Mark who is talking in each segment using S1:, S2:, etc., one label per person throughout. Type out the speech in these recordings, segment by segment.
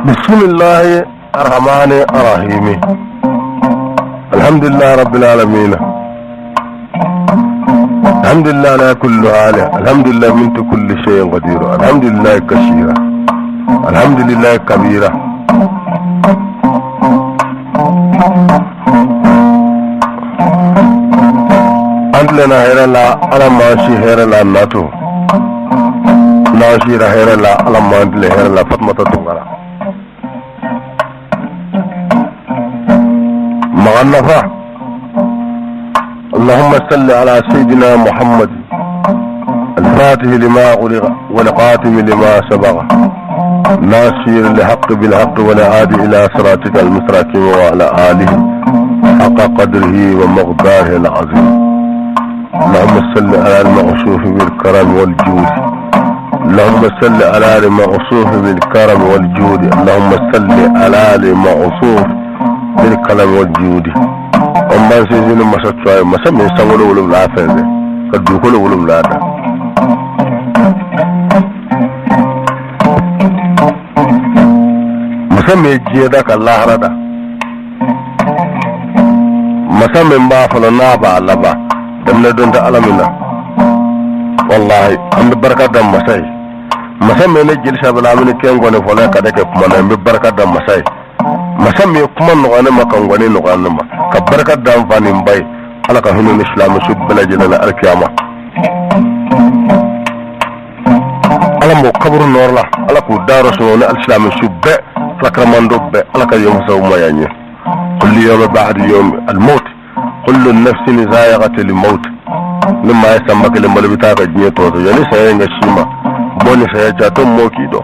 S1: بسم الله الرحمن الرحيم. الحمد لله رب العالمين. الحمد لله على كل حال. الحمد لله من كل شيء قدير. الحمد لله كثيرا. الحمد لله كبيرا. أنت لنا هير لا على ما شي هير لا ناتو ناشي هير لا على ما أنت هير لا فاطمة تونغرا مغنفة. اللهم صل على سيدنا محمد الفاتح لما أغلق والقاتم لما سبق ناصر الحق بالحق والهادي إلى صراطك المستقيم وعلى آله حق قدره ومقداره العظيم. اللهم صل على الموصوف بالكرم والجود. اللهم صل على الموصوف بالكرم والجود. اللهم صل على الموصوف بالكرم والجود. أما سيزين مسطوعي مسمى يسمونه ولم لا فنده قد يقول ولم لا ده مسمى يجيدك الله ردا مسمى مبافل نابع لبا دمنا دون تعلمنا والله عند بركة دم مساي مسمى نجيل شابل عمين كيان غني فلا كدك منا ببركة دم مساي مسمى كمان نغني ما كان غني نغني ما كبركة دم فاني مباي على كهنو الإسلام سب بلا جلنا الكيامة على مقبر النور لا على كودار رسولنا الإسلام سب لكرمان دب على كيوم سوما يعني كل يوم بعد يوم الموت كل النفس ذائقة الموت لما يسمى كلمة بتاعك جنيه توتو يعني سيئن الشيما بوني سيئجاتو موكيدو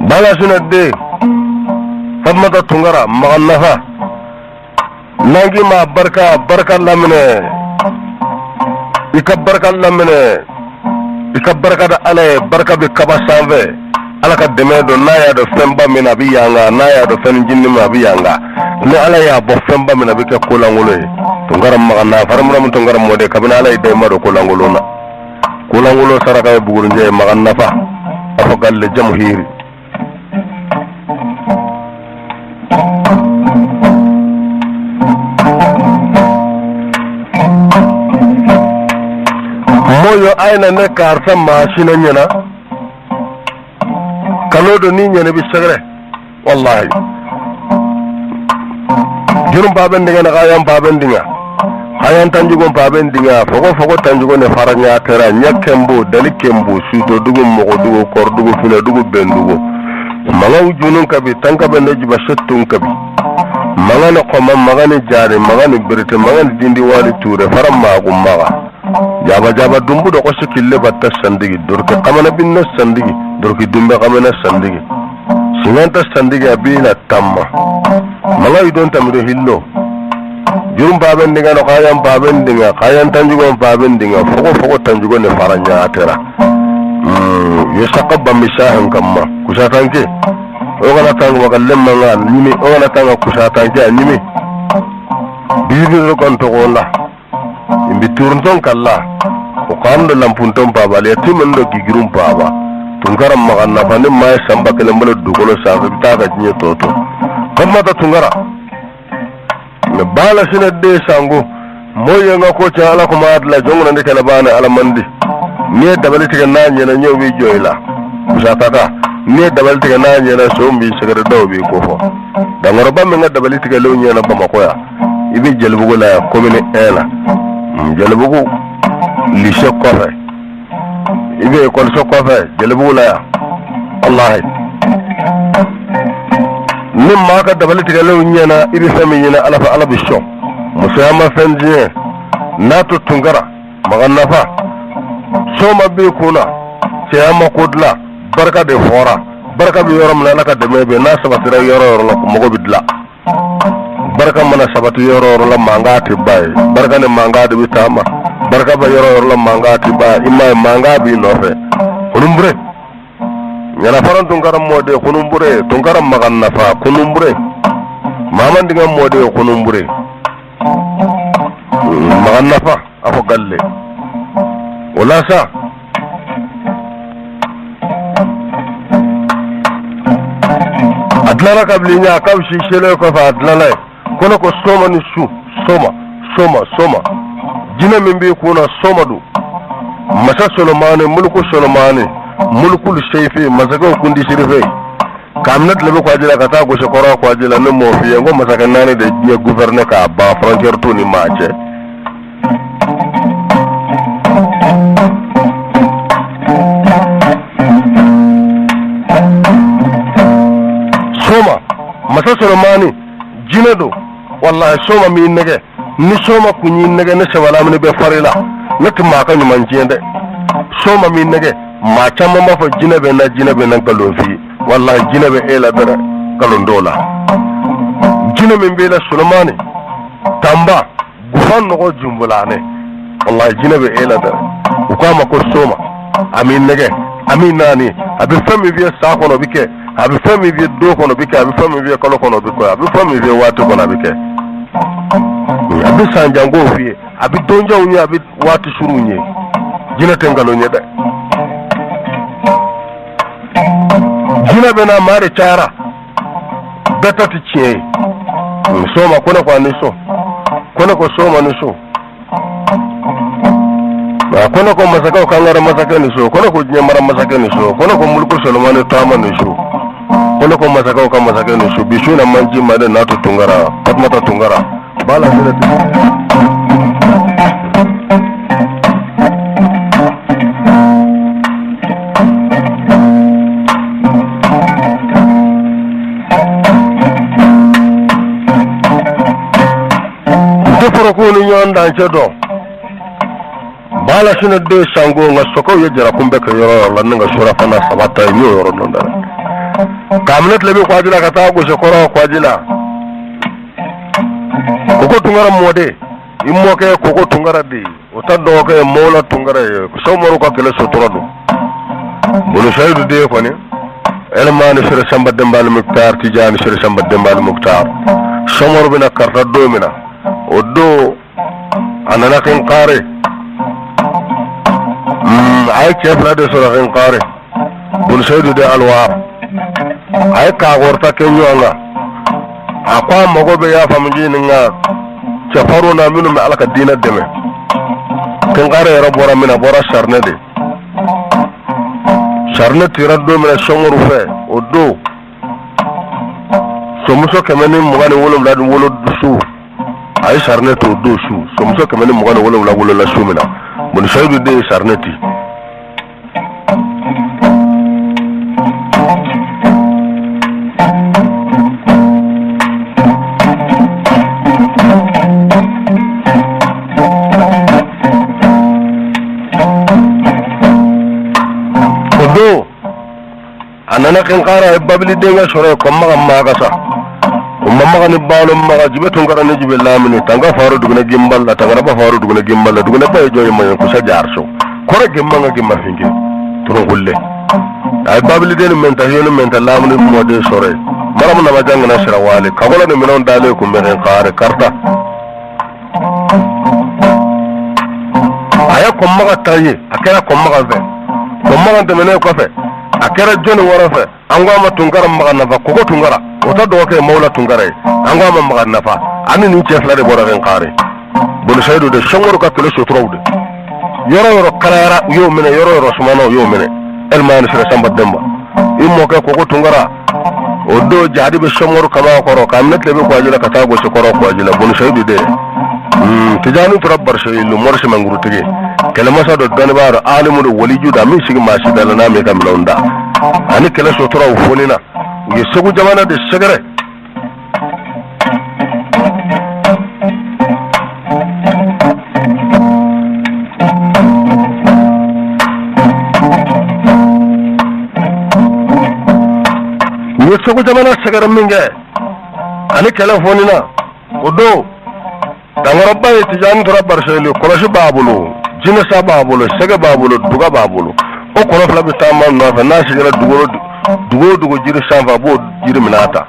S1: بالا سنة فاطمة تونغرا مغنفة نانجي ما بركة لمنه يكبرك لمنه يكبرك على بركة بكبا سانفه على كدمه نايا دو فنبا من أبيانغا نايا دو فنجين من أبيانغا ne ala ya bo femba mina bika kulangolo tungara magana faramura mun tungara mode kabina ala ide maro kulangolo na kulangolo saraka buguru nje magana fa afagal jamhiri moyo aina ne karsa mashina nyana kalodo ni nyane bisagre wallahi jurum baben dinga na kayan baben dinga hayan tanjugo baben dinga fogo tanjugo ne faranya tera nyakembo dalikembo sudo dugo mogo dugo kor dugo fina dugo bendugo malaw junun kabi tanka bende jiba shettun kabi magane qoma magane jare magane birte magane dindi wali ture faram ma gummaga jaba dumbu do ko sikille batta sandigi dorke kamana binna sandigi dorke dumbe kamana sandigi sinanta sandigi abina tamma malawi don tamido hillo jurum baben dinga no kayan baben dinga kayan tanjugo baben dinga fogo tanjugo ne faranya atera yasaqabba misahan kamma kusatanke ogana tangu magallem manga nimi ogana tanga kusatanke nimi bibi ko to golla imbi turunton kalla ko kando lampunton baba le timendo gigirum baba tungaram magana fane may samba kele mbalo dugolo sa ta ga nyi toto kamma ta tungara ne bala sine de sango moye nga ko cha ala ko maadla jongna de kala bana ala mandi ne dabali tiga nanye na nyowi joyla usataka ne dabali tiga nanye na sombi segere dawbi ko fo da ngoro bamme nga dabali tiga lew nyena bama ko ya ibi jelbugo la commune ela jelbugo lycée kofe ibi école so kofe jelbugo la wallahi nimma ka dabali tiga lew nyena ibi fami nyena ala fa ala bisho musama fenje nato tungara maganafa soma be kuna seyama kodla barka de fora barka bi yorom la ka de mebe na sabatira yoro la ko mogo bidla barka mana sabatu yoro la mangati bay barka ne mangati bitama barka ba yoro la mangati ba imma manga bi nofe kunumbre nyana faran tungara mode kunumbre tungara maganafa kunumbre maman dinga mode kunumbre maganafa afo galle wala sa adlala kablinya kabshi shele ko fa adlala kono ko soma ni su soma jina mimbi kuna soma du masa solomane mulku solomane mulku shayfi masaka kundi shirife kamnat lebe ko ajila kata go shokora ko ajila no mo fi ngo masaka nane de dia gouverneur ka ba frontière to ni mache soma masa solomane jina do wallahi soma mi nege ni soma kunyi nege ne sewala mene be farila nati maka ni manjende soma mi nege ma chama ma fa jina be na galon fi wallahi jina be ela dara galon dola jina min be la sulmani tamba gufan no jumbulane wallahi jina be ela dara ukama ko soma amin nege amin nani abi fami bi sa kono bike abi fami bi do kono bike abi fami bi kolo kono bike abi fami bi watu kono bike abi sanjango fi abi donja unye abi watu surunye jina tengalo nye de jina bena mare chara beta tichie soma kona kwa niso kona ko soma niso kona ko masaka kangara masaka niso kona ko nyamara masaka niso kona ko mulku solomane tama niso kona ko masaka ka masaka niso bishuna manji made natu tungara patmata tungara bala sele kuni nyonda nchedo bala sina de sango nga soko ye jara kumbe ka yoro la nga sura fana sabata ni yoro nonda kamnet lebe ko ajila kata go sokoro ko ajila koko tungara mode immo ke koko tungara di otado ke mola tungara so moru ka kele sotorado bulu shaydu de ko ni elmani sura samba dembal muktar tijani sura samba dembal muktar somor bina karta domina odo anana ken qare ay chefla de sura ken qare bul saydu de alwar ay ka gorta ken yonga akwa mogobe ya famji ninga chafaru na minu me alaka dina deme ken qare rabora mina bora sharne de sharne tirado mina shonguru fe odo somuso kemeni mugani wolum ladum wolod su ay sarneto do su somso kamene mo gana wala la sumina mon shaydu de sarneti do anana kan qara babli de nga sore ko maga sa mamma ni balum maga jibetun garane jibe lamini tanga faru duguna gimbal la tanga ba faru duguna gimbal la duguna bay joy mayon ko sa jarso kore gemma nga gemma fingi turo gulle ay babli den men ta yenu men ta lamini mo de sore maram na majang na shira wali kagola ni menon dale ko meren qare karta aya ko maga tayi akera ko maga ve ko maga de menen ko fe akera joni wara fe angwa tungara maga na fa ko tungara ota doke mawla tungare angwa maga na fa ani ni chefla de bora ren qare bol saydu de shongoro ka kele sotrowde yoro karara yo mene yoro sumano yo mene elman sira samba demba immo ke ko tungara odo jadi be shongoro kama koro kamnet lebe ko ajila kata go shokoro ko ajila bol saydu de tijani turabbar shaylu morshi manguru tige kele masa do don baro alimu do waliju da min sigi mashi dala na me kam londa ani kele sotora u fonina ngi sogu jamana de segere ngi sogu jamana segere minge ani kele fonina odo dangaro baye tijani turabbar shaylu kolashi babulu jina sa babulu sege babulu duga babulu o kono fla bi tamman no fa na sigara dugo jiri sanfa bo jiri minata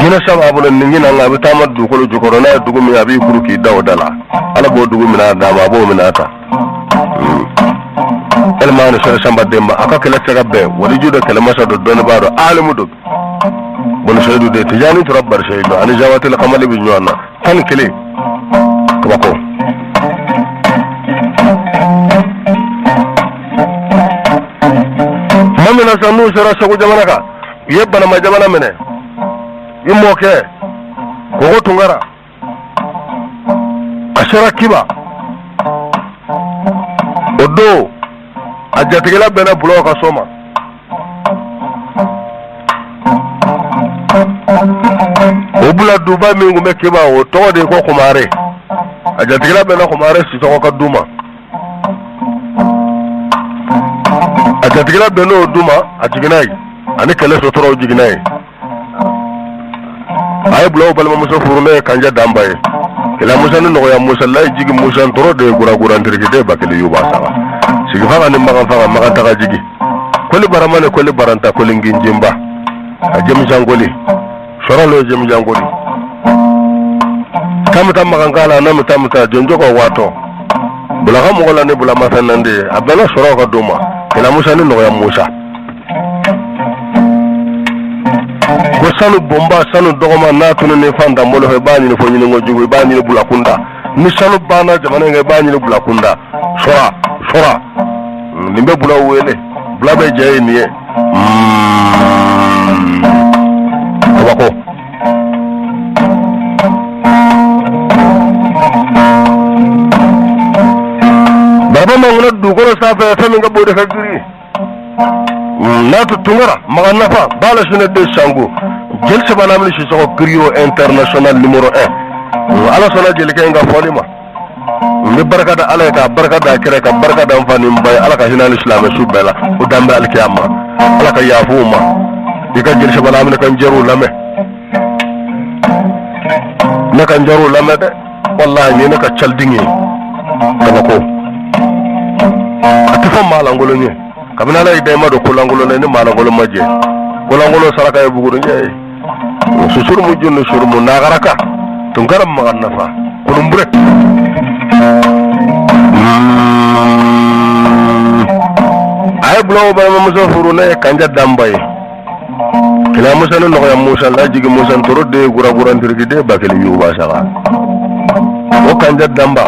S1: jina sa babulu ningi na ngabi tamma dugo jukoro na dugo mi abi kuruki dawdala ala bo dugo minata ma bo minata elmanu sere samba demba aka kala sega be wali judo kala masa do don baro alimu do شهيدو دي تجاني تربر شهيدو أنا جواتي لقمالي بنيوانا تاني كلي كباكو مامنا سنو سرا سكو جمانكا يبنا ما جمانا منه يموكي كوكو تنغرا أشرا كيبا ودو أجاتيلا بنا بلوكا سوما obula duba mingu mekiba o to de ko kumare ajatikila bena kumare si to ko duma ajatikila bena duma ajiginai ani kele so toro jiginai ay bulo balma muso furune kanja dambaye kila musa no ya musa lay jigi musa toro de gura ndirigide bakeli yuba sawa sigi faga ni maga taga jigi koli baramane koli baranta koli nginjimba ajemi jangoli sorolo jemi jangoli kamuta magangala na muta jonjo ko wato bulaga mogola ne bula masanande abana soro ko duma kila musa ni no ya musa ko sanu bomba sanu dogoma na tunu ne fanda molo he bani ne fonyi ngo jugo bani ne bula kunda ni sanu bana jamana ngai bani ne bula kunda sora nimbe bula wele bula be jey niye wako baba manguna dugoro safa fami nga bode kagiri natu tungara maganafa bala shine de sangu jelse banamli shi soko griyo international numéro 1 ala sona jeli kay nga folima mi barakada ala ka barakada kire ka barakada mfani mbay ala ka hinal islam subela o dambe al kiyama ala ka yafuma dika jelse banamli kan jeru lame naka jaru lame de wallahi ni naka chaldingi kabako atifam malangolo ni kabina lay de mado kulangolo ni malangolo maje kulangolo saraka e buguru nje susur mu junnu surmu nagaraka tungaram maganafa kulumbre ay blow ba ma muso furune kanja dambay kila musa no ya musa la jigi musa toro de gura ndirgide bakeli yuba saga o kanja damba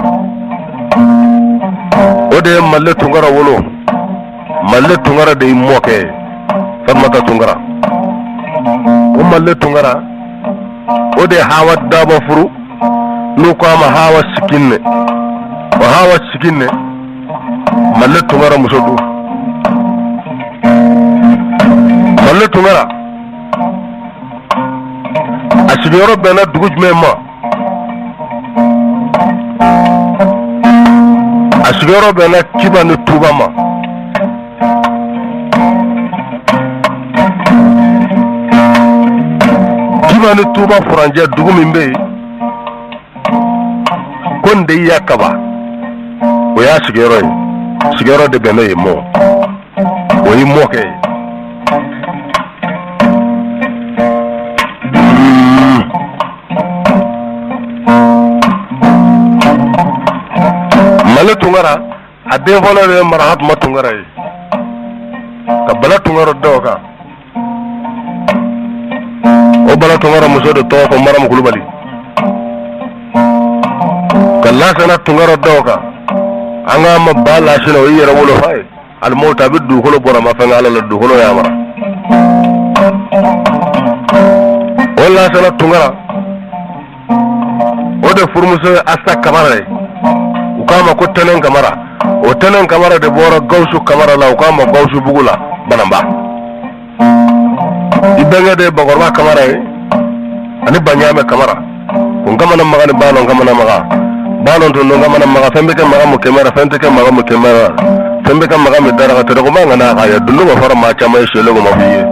S1: o de malle tungara wolo malle tungara de moke farmata tungara o malle tungara o de hawa daba furu no ko ma hawa sikinne o hawa sikinne malle tungara musodu malle tungara asigoro bena duguj mema asigoro bena kiba ni tuba ma kiba ni tuba furanje dugu mimbe konde yakaba o ya sigoro de bena yemo o yimo ke male tungara ade vola le marhat ma tungara yi kabala tungara doka o bala tungara muso de to ko maram kulubali kala sana tungara doka anga ma bala shino yira wolo fay al mota biddu ko bora ma fa ngala la du ko ya mara wala sana tungara o de furmuso asta kamara ukama ko tenen kamara o tenen kamara de bora gausu kamara la ukama gausu bugula banamba ibenge de bagorba kamara ani banyame kamara ko ngamana magani balo ngamana maga balo to ngamana maga fembe ke maga mo kamera fente ke maga mo kamera fembe ke maga me dara to ko manga na ya dulu ma fara ma chama shelo go ma fiye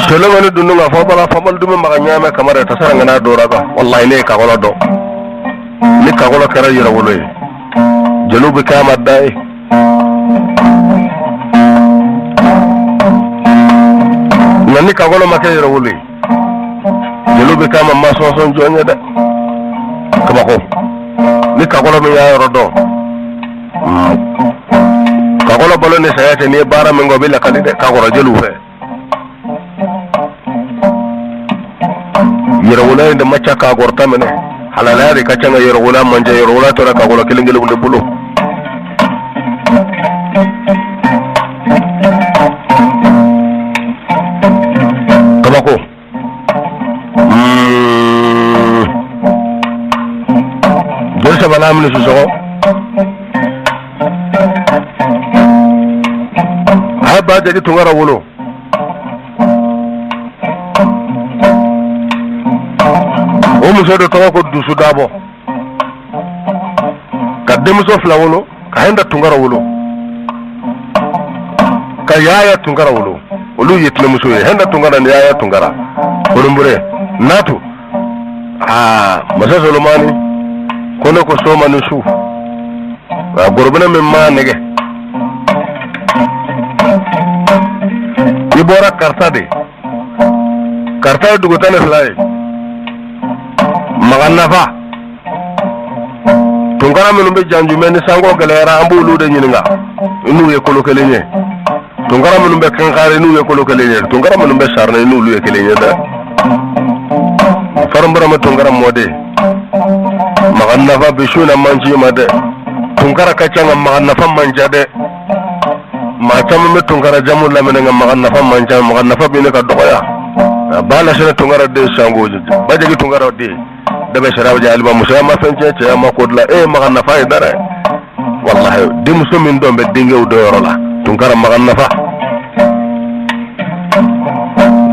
S1: shelo ngani dulu ma fa bala fa mal dum maga nyame kamara ta sara ngana do raga wallahi ne ka gola do ni ka gola kara yira wolo e janubi kama dai nani ka gola make yira wolo e janubi kama maso son jonya da kama ko ni ka gola mi ya rodo ka gola bolo ni sayate ni bara mengo bela kalide ka gola jelu fe yerogula inde macha ka gorta mene halala de kachanga yerogula manja yerogula to ka gola kelengele bunde bulu tabako Desa bala amni susoko ba jadi tungara wolo o muso do tawa ko dusu dabo ka demuso fla wolo ka henda tungara wolo ka yaya tungara wolo olu yetle muso ye henda tungara ni yaya tungara olumbure natu masa solomani kono ko soma nusu gorbena memma nege ibora karta dugutane fly maganafa tungara menumbe janjumeni sango galera ambulu de nyininga inu ye kolokelenye tungara menumbe kankare inu ye kolokelenye tungara menumbe sarna inu ye kelenye da farambara ma tungara mode maganafa bishuna manji made tungara kachanga maganafa manjade macam me tungara jamul la menenga maganafa manja maganafa bine ka doya bala sene tungara de sango baje tungara de dabe sharaw ja alba musa ma fenche che ma kodla maganafa dara wallahi dim sumin dombe dingew do yorola tungara maganafa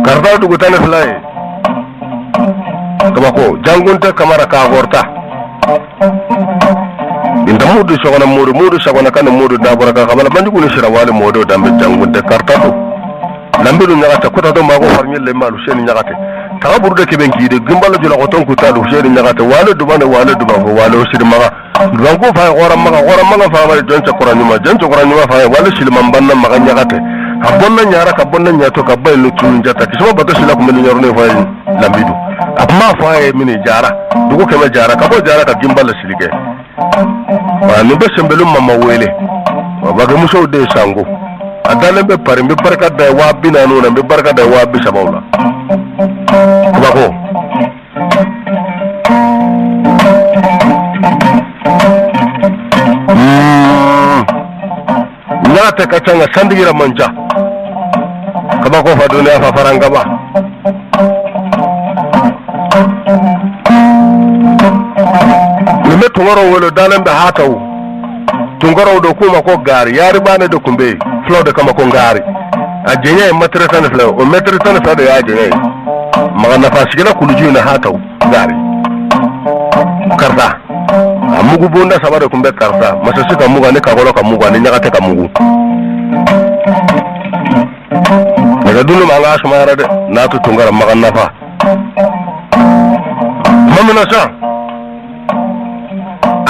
S1: karda du gutane flay kabako jangunta kamara ka gorta inda mudu shogona mudu shogona kan mudu dabara ka kabala bandi kuni shira wale modo dambe jangunde kartado lambilu nyagata kota do mago farnye le malu sheni nyagate taga burde ke benki de gimbalo jula ko ton ku talu sheni nyagate wale dubane wale dubako wale shiri maga dubanko fa gora maga fa wale joncha koranyuma fa wale shili mambanna maga nyagate abonna nyara ka bonna nyato ka baylu tun jata kisma bato shila ko men nyorne fa lambidu apma fa mini jara dugo kema jara ka bo jara ka gimbalo shilike ni be sembelu mama wele waga muso de sango adale be pare be barka da wa bina nuna be barka da wa bi sabawla bako nyata ka tanga sandigira manja kabako fa duniya fa faranga ba tungaro wolo dalan be hataw tungaro do kuma ko gari yari bane do kumbe flow de kama ko gari a jenya matre tan flow o matre tan fa do ya jenya magana fasigila kuluju na hataw gari karda amugu bonda sabado kumbe karda masasi ka muga ne ka golo ka muga ne nyaka te ka mugu daga dulu manga asmara de natu tungara magana fa mamna sa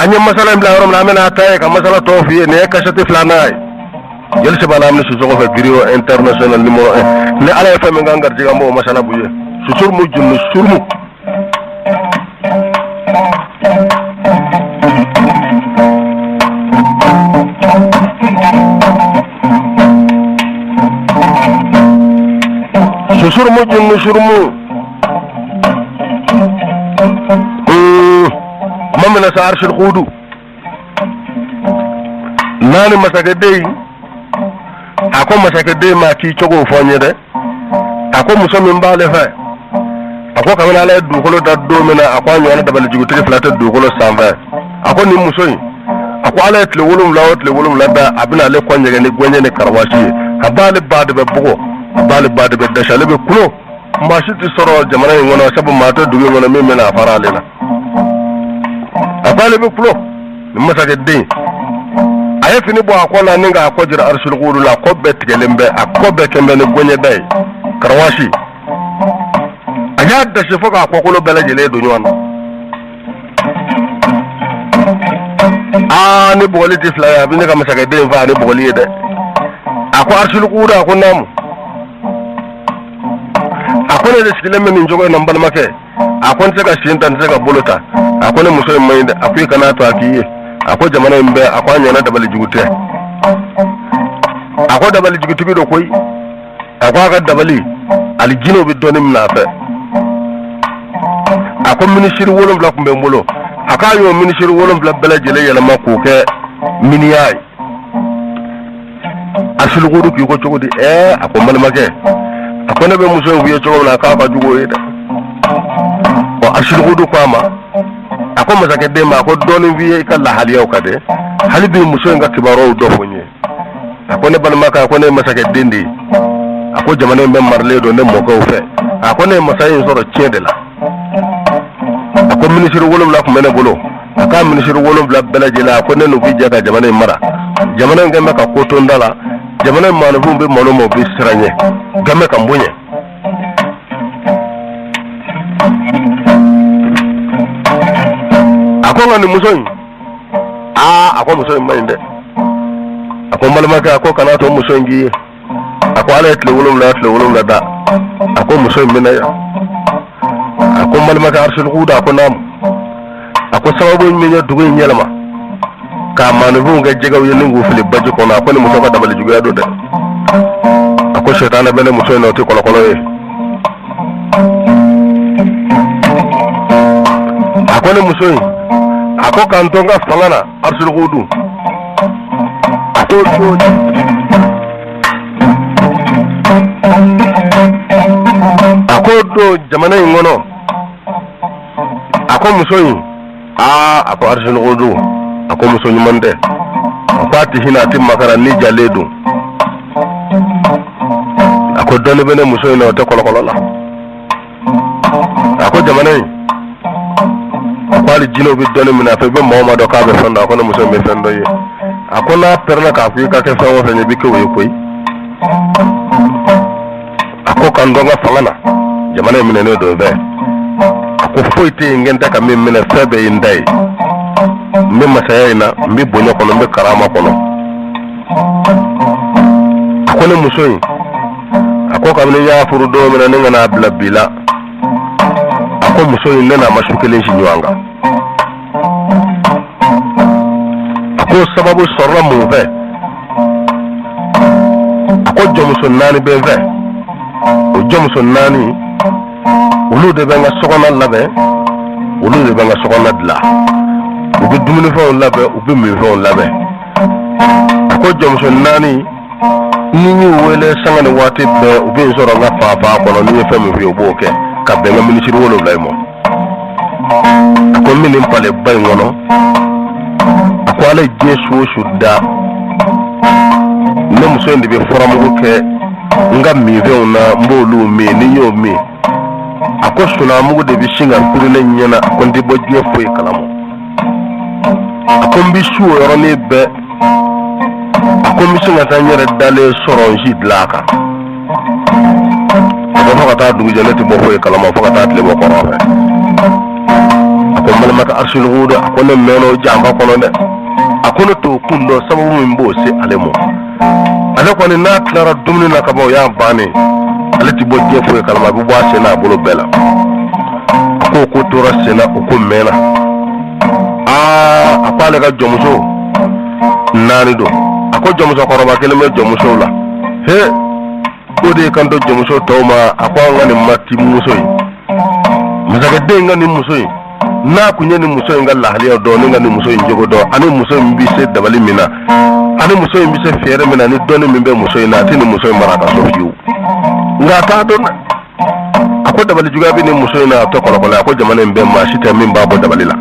S1: anya masala mbla rom na mena tay ka masala tofi ne ka shati flana jël ci balam ni su jogo fa griot international numéro 1 ne ala fa nga ngar jiga mo masala buye su surmu junnu surmu su surmu junnu surmu mamna sa arshil khudu nani masakade ako masakade ma ki chogo fonye de ako musomi mbale fa ako kamana la du kolo da do mena ako nyona da bal jigu tri flata du kolo 120 ako ni musoyi ako ala tle wolum la da abina le konye ne gwenye ne karwashi abale bade be bugo abale bade be dashale be kulo mashi ti soro jamana ngona sabu mata du ngona memena farale la abale be kulo masakade aye fini bo akola ninga akojira arshul qulu la qobbe tgelembe akobbe kembe ne gonye day karwashi ayadda shifuka akokolo belaje le do nyon ni boli ti flaya bi ne ka masaka de va ni boli de ako arshul qulu akonamu akone de skilemme min jogo na mbal make akon sega shintan sega bolota akone muso mayinde akui kana to akiye ako jamana mbe akwanya na dabali jigute ako dabali jigutu bi do koy ako ga dabali aljino bi donim na fe ako ministry wolum la kumbe mbolo aka yo ministry wolum la bela jele yela mako ke miniyai asilu godu ki ko chogodi ako malmake ako ne be muso wiye chogo na ka ba jugo yeda o asilu godu kwama ako mazake demba ako doni wiye kala haliyo kade halibi muso nga kibaro do fonye ako ne balmaka ako ne masake dendi ako jamane be marle do ne moko fe ako ne masayin soro tiende la ako ministre wolum la ko mena bolo aka ministre wolum la bela jela ako ne no bija ka jamane mara jamane ngame ka koto ndala jamane manu be manu mo bi siranye game ka mbunye ako ngani musoyi ako musoyi mande ako malmaka ako kana to musoyi ako ala etle wolum la da ako musoyi mena ya ako malmaka arsul quda ako nam ako sababu nyenya dugu nyelama ka manu nga jegaw yelingu fili baji ko na ko ni muso ka dabali jugu ya do de ako shetana bene musoyi no ti kolo kolo e ako ni musoyi ako kantonga fangana arsul qudu ako do jamana ngono ako musoyi ako arsul qudu ako musoyi mande ako ati hina tim makara ni jaledu ako doni bene musoyi no te kolo la ako jamana ako ali jino bi doni mina fe be mawma do ka be fanda ako no musoyi be fando ye ako na perna ka fi ka ke fawo fe bi ko we koy ako kandonga fangana jamana mina ne do be ako foite ngenta ka min mina febe indai mi masayina mi bonyo kono mi karama kono ako ne musoyi ako kamne ya furu do mina ninga na blabila ako musoyi nena mashukele shinywanga ako sababu sorra mu ve ako jomuso nani be ve o jomuso nani ulu de benga sokona labe ulu de benga sokona dla ubi dumuni fa on labe ubi mi fa on labe ako jomuso nani ni wele sangane wati be ubi zoro nga papa kono ni fe mi fi oboke ka benga ministry wolo blaymo ako minin pale bay ngono ako ale jesu shudda ne muso ndi be foramu ke nga mi ve ona mbolu mi ni yo mi ako suna mugu de bi shinga kurule nyana ako ndi bojje foy kalamo ako mbi shuo yoro ni be ako mi shinga tanyere dale soronji blaka ako fakata dugu janeti bo foy kalamo fakata tle bo korofe ako malmaka arsul huda ako ne meno jamba kono de ako no to kundo sababu mbo se alemo ale ko ni na klara dumni na kabo ya bani ale ti bo je foy kalama bu ba se na bolo bela ko tora se na ko mena apale ka jomuso nani do ako jomuso koroba keleme jomuso la he o de kan do jomuso tawma ako ngani matti musoyi musaka de ngani musoyi na kunye ni musoyi ngalla haliya do ni ngani musoyi jogo do ani musoyi mbi se dabali mina ani musoyi mbi se fere mina ni doni mimbe musoyi na tini musoyi maraka sofiu ngata do na ako dabali juga bi ni musoyi na to kolo ako jamane mbe ma shita min babo dabali la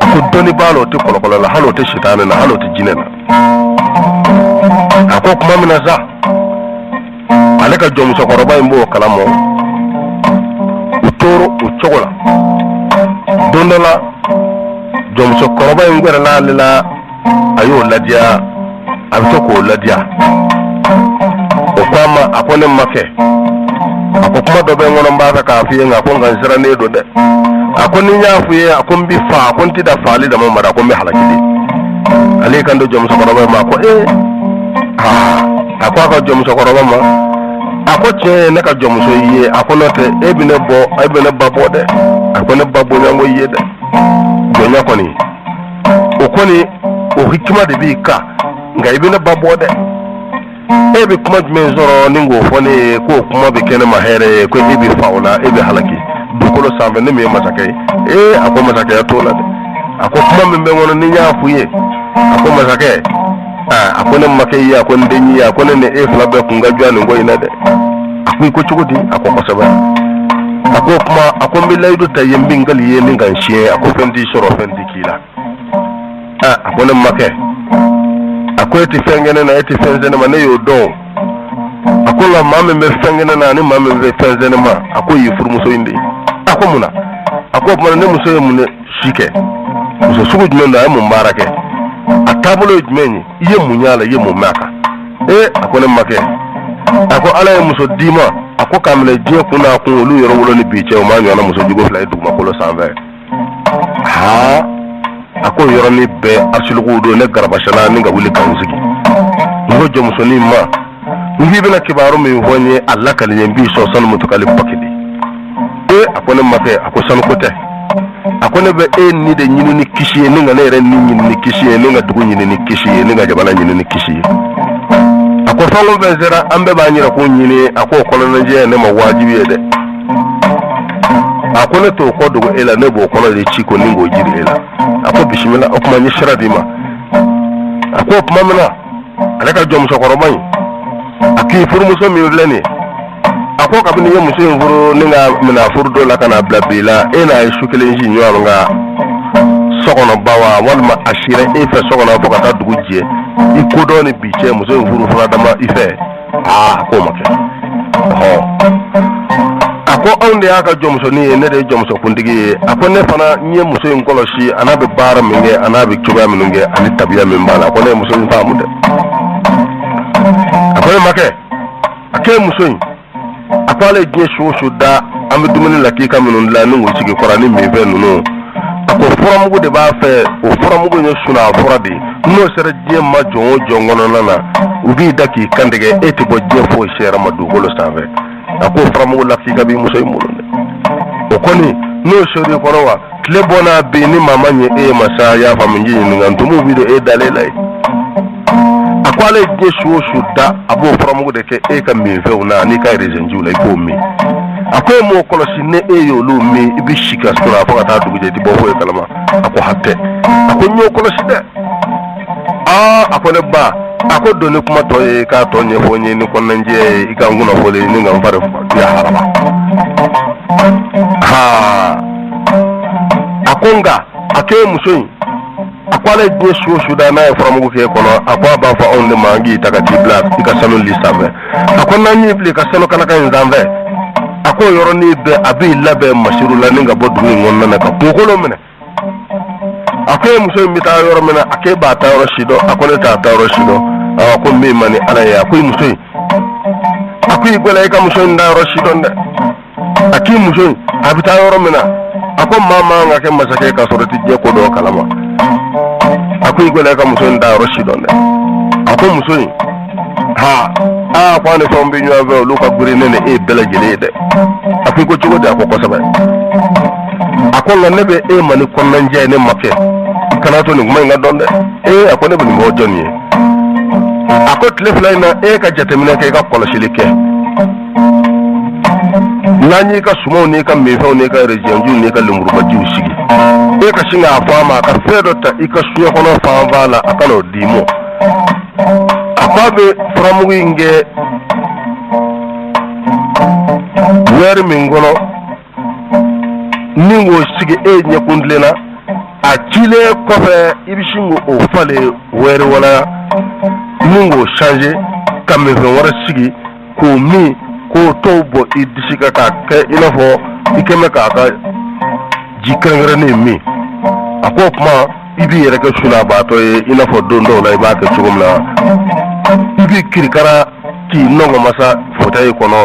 S1: ako doni balo to kolo la halo te shitane na halo te jinena ako kuma mina za aleka jomu sokoroba imbo kalamo utoro uchogola dondola jomu sokoroba ingwera la lela ayo ladia abitoko ladia okama akone make ako kuma dobe ngono mbaka ka fiye ngako ngansira ne do de akoni nyafuye akombi fa akonti da fali da mamara akombi halakidi ale kan do jomu sokoroba ma ko ako ka jomu sokoroba ma ako che ne ka jomu so yiye akonote ebine babo de akone babo nyango yiye de donya koni okoni o hikima de bi ka nga ebine babo de ebe kuma men zoro ningo fone ko kuma be kene mahere ko ebi faula ebe halaki dumakolo sanfɛ ne min ye masakɛ ye a ko masakɛya t'o la dɛ a ko kuma min bɛ n kɔnɔ ni n y'a f'u ye a ko masakɛ a ko ne makɛ ye a ko n den ye a ko ne ni e fila bɛɛ kun ka jɔ nin ko in na dɛ a ko i ko cogo di a ko kosɛbɛ a ko kuma a ko n bɛ layidu ta ye n bɛ n kali ye ni ka n siɲɛ a ko fɛn t'i sɔrɔ fɛn t'i k'i la a ko ne makɛ a ko e tɛ fɛn kɛ ne na e tɛ fɛn sɛ ne ma ne y'o dɔn a ko nka maa min bɛ fɛn kɛ ne na ani maa min bɛ fɛn sɛ ne ma a ko y'i furumuso in de ye a ko mun na a ko o tuma ne muso ye mun de si kɛ muso sugu jumɛn don a ye mun baara kɛ a taabolo ye jumɛn ye i ye mun y'a la i ye mun mɛn a kan a ko ne makɛ a ko ala ye muso d'i ma a ko k'a minɛ diɲɛ kun n'a kun olu yɔrɔ wolo ni bi cɛ o m'a ɲɔgɔnna muso jugu fila ye dugumakolo sanfɛ a ko yɔrɔnin bɛɛ arsiluguw don ne garabasana ni ka wuli k'an sigi n ko jɔnmusonin ma n k'i bɛna kibaru min fɔ n ye a lakali n ye n b'i sɔn sanu mutukali bakili a ko ne makɛ a ko sanuko tɛ a ko ne bɛ e ni de ɲini ni kisi ye ni ka ne yɛrɛ ni ɲini ni kisi ye ni ka dugu ɲini ni kisi ye ni ka jamana ɲini ni kisi ye a ko fɛn o fɛn sera an bɛɛ b'an yɛrɛ ko ɲini a ko kɔnɔnajɛya ye ne ma wajibi ye dɛ a ko ne t'o kɔ dogo e la ne b'o kɔnɔ de ci ko ni k'o jiri e la a ko bisimila o tuma n ye sira d'i ma a ko o tuma min na ale ka jɔ musokɔrɔba in a k'i furumuso min filɛ nin ye a ko kabini ye muso in furu ni ka minɛ furu dɔ la ka n'a bila bi la e n'a ye su kelen si ɲɔgɔn ka so kɔnɔ ba wa walima a sira e fɛ so kɔnɔ fo ka taa dugu jɛ i kodɔn ni bi cɛ muso in furu fana dama i fɛ a ko ma kɛ a ko anw de y'a ka jɔnmusonin ye ne de ye jɔnmusokuntigi ye a ko ne fana n ye muso in kɔlɔsi a n'a bɛ baara min kɛ a n'a bɛ cogoya minnu kɛ ani tabiya min b'a la a ko ne ye muso in faamu dɛ a ko ne makɛ a k'e muso in a ko ale diɲɛ su o su da an bɛ dumuni la k'i ka minnu dilan ni k'u sigi kɔrɔ ni minfɛn ninnu a ko furamugu de b'a fɛ o furamugu ye suna fura de ye n'o sera diɲɛ ma jɔn o jɔn kɔnɔna na u b'i da k'i kantigɛ e tɛ bɔ diɲɛ foyi si yɛrɛ ma dugukolo sanfɛ a ko furamugu la k'i ka b'i muso in bolo dɛ o kɔni n'o sori kɔrɔ wa tile bɔnna bi ni maa ma ɲɛ e ye masa y'a faamu n ji ɲininka ntumu bi don e dalen la ye a ko ale diɲɛ su o su da a b'o furamugu de kɛ e ka minfɛnw na n'i ka rezenjiw la i b'o min a ko e m'o kɔlɔsi ne e y'olu min i bɛ si ka so la fo ka taa dugu jɛ i tɛ bɔ foyi kalama a ko hatɛ a ko n y'o kɔlɔsi dɛ a ko ne ba a ko don ni kuma tɔ ye k'a tɔ ɲɛfɔ n ye ni kɔnɔnajɛ ye i ka n kunnafoli ni ka n fari ya haraba a ko nka a k'e muso in a ko ale diɲɛ su o su da n'a ye furamugu k'e kɔnɔ a ko a b'a fɔ anw de ma an k'i ta ka t'i bila i ka sanu li sanfɛ a ko n'an y'i fili ka sanu kalaka in sanfɛ a ko yɔrɔnin bɛɛ a b'i labɛn masiru la ni ka bɔ dugu in kɔnɔna na ka kunkolo minɛ a ko e muso in bɛ taa yɔrɔ min na a k'e b'a taa yɔrɔ si dɔn a ko ne t'a taa yɔrɔ si dɔn a ko min man ni ala ye a ko i muso in a ko i gwɛlɛ i ka muso in taa yɔrɔ si dɔn dɛ a k'i muso in a bɛ taa yɔrɔ min na a ko maa man ka kɛ masakɛ ka sɔrɔ i tɛ diɲɛ ko dɔn kalama a ko i gwɛlɛ i ka muso in taa yɔrɔ si dɔn dɛ a ko muso in ko ani fɛnw bɛ ɲɔgɔn fɛ olu ka girin ne ni e bɛɛ lajɛlen ye dɛ a ko i ko cogo di a ko kosɛbɛ a ko nka ne bɛ e ma ni kɔnɔnajɛ ye ne ma kɛ i kana to nin kuma in ka dɔn dɛ a ko ne bɛ nin mɔgɔ jɔn ye a ko tile fila in na e ka jateminɛ kɛ i ka kɔlɔsili kɛ n'an y'i ka sumanw n'i ka minfɛnw n'i ka reziyanjiw n'i ka lemurubajiw sigi e ka sin k'a fɔ a ma a ka fɛn dɔ ta i ka suɲɛ kɔnɔ fanfan la a ka n'o d'i ma a ko a bɛ furamugu in kɛ wɛri min kɔnɔ ni k'o sigi e ɲɛkuntilenna a cilen kɔfɛ i bɛ sin k'o falen wɛri wala ni k'o change ka minfɛn wɛrɛ sigi k'o min k'o tɔw bɔ i disi kan k'a kɛ i n'a fɔ i kɛ mɛ k'a ka ji kɛrɛnkɛrɛnnen min a ko o tuma i b'i yɛrɛ kɛ sunabaatɔ ye i n'a fɔ don dɔw la i b'a kɛ cogo min na i b'i kirikara k'i nɔngɔmasa fauteuil kɔnɔ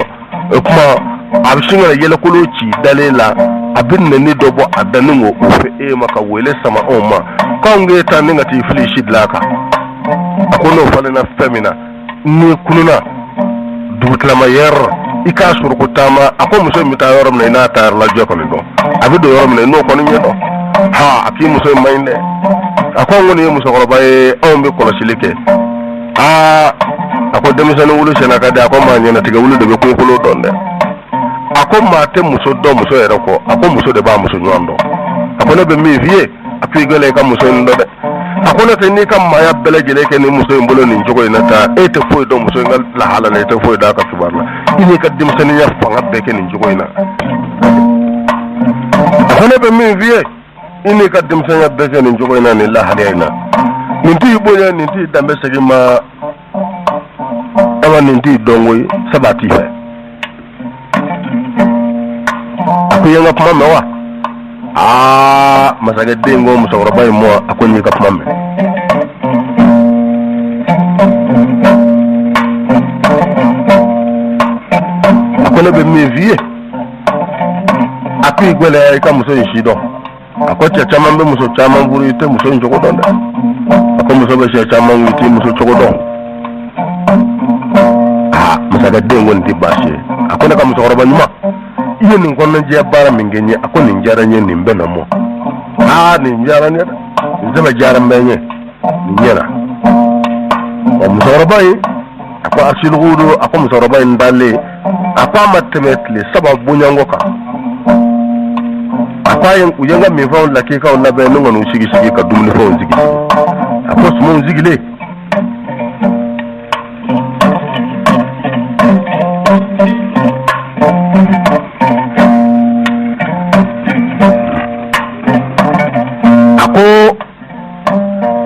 S1: o tuma a bɛ sin ka yɛlɛkolo ci dalen la a bɛ nɛni dɔ bɔ a da ni k'o fɛ e ma ka wele sama anw ma k'anw k'e ta ni ka t'i fili si dilan a kan a ko n'o falenna fɛn min na ni kununa dugutilama yɛrɛ i k'a suruku taama a ko muso in bɛ taa yɔrɔ min na i n'a ta yɔrɔ lajɛ kɔni dɔn a bɛ don yɔrɔ min na i n'o kɔni ɲɛ dɔn a k'i muso in man ɲi dɛ a ko anw kɔni ye musokɔrɔba ye anw bɛ kɔlɔsili kɛ a ko denmisɛnnin wulu senna ka di a ko maa ɲɛnatigɛ wulu de bɛ kunkolo dɔn dɛ ako mate muso do muso yɛrɛ kɔ ako muso de b'a muso ɲɔgɔn dɔn ako ne bɛ min f'i ye a to i gɛlɛ i ka muso in dɔn dɛ ako ne tɛ n'i ka maaya bɛɛ lajɛlen kɛ ni muso in bolo nin cogo in na ta e tɛ foyi dɔn muso in ka lahala la e tɛ foyi dɔn a ka kibaru la i n'i ka denmisɛnninya fanga bɛɛ kɛ nin cogo in na ako ne bɛ min f'i ye i n'i ka denmisɛnninya bɛɛ kɛ nin cogo in na nin lahaliya in na nin t'i bonya nin t'i danbe segin ma ama nin t'i dɔn koyi sabu a t'i fɛ ako ye n ka kuma mɛn wa masakɛ den ko musokɔrɔba in mɔ a ko n'i ka kuma mɛn a ko ne bɛ min f'i ye a ko i gwɛlɛya i ka muso in si dɔn a ko cɛ caman bɛ muso caman furu i tɛ muso in cogo dɔn dɛ a ko muso bɛ cɛ caman i tɛ muso cogo dɔn masakɛ den ko nin tɛ baasi ye a ko ne ka musokɔrɔba ɲuman i ye nin kɔnɔnajɛya baara min kɛ n ye a ko nin diyara n ye nin bɛ na mɔ nin diyara n ye dɛ nin sɛbɛ diyara n bɛ n ye nin ɲɛna wa musokɔrɔba in a ko asilugudu a ko musokɔrɔba in dalen a ko a ma tɛmɛ tile 3 bonyanko kan a ko u ye n ka minfɛnw lakikaw labɛn ne kɔni sigi sigi ka dumunifɛnw sigi a ko sumanw sigilen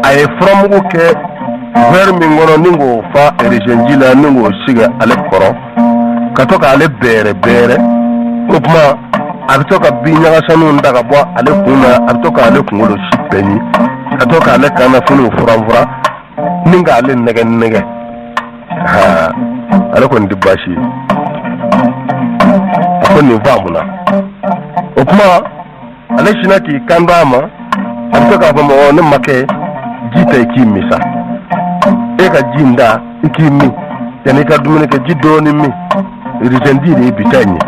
S1: a ye furamugu kɛ verre min kɔnɔ ni k'o fa eresenji la ni k'o sigi ale kɔrɔ ka to k'ale bɛrɛ o kuma a bɛ to ka bin ɲagasaninw ta ka bɔ ale kun na a bɛ to k'ale kunkolo si pɛɲi ka to k'ale kannafiniw furanfuran ni k'ale nɛgɛ ale kɔni tɛ baasi ye a ko nin faamuna o kuma ale sinna k'i kan dɔ a ma a bɛ to k'a fɔ mɔgɔ ne ma kɛ ji ta i k'i min sa e ka ji in da i k'i min yanni i ka dumuni kɛ ji dɔɔni min rizendi de ye bi ta in ye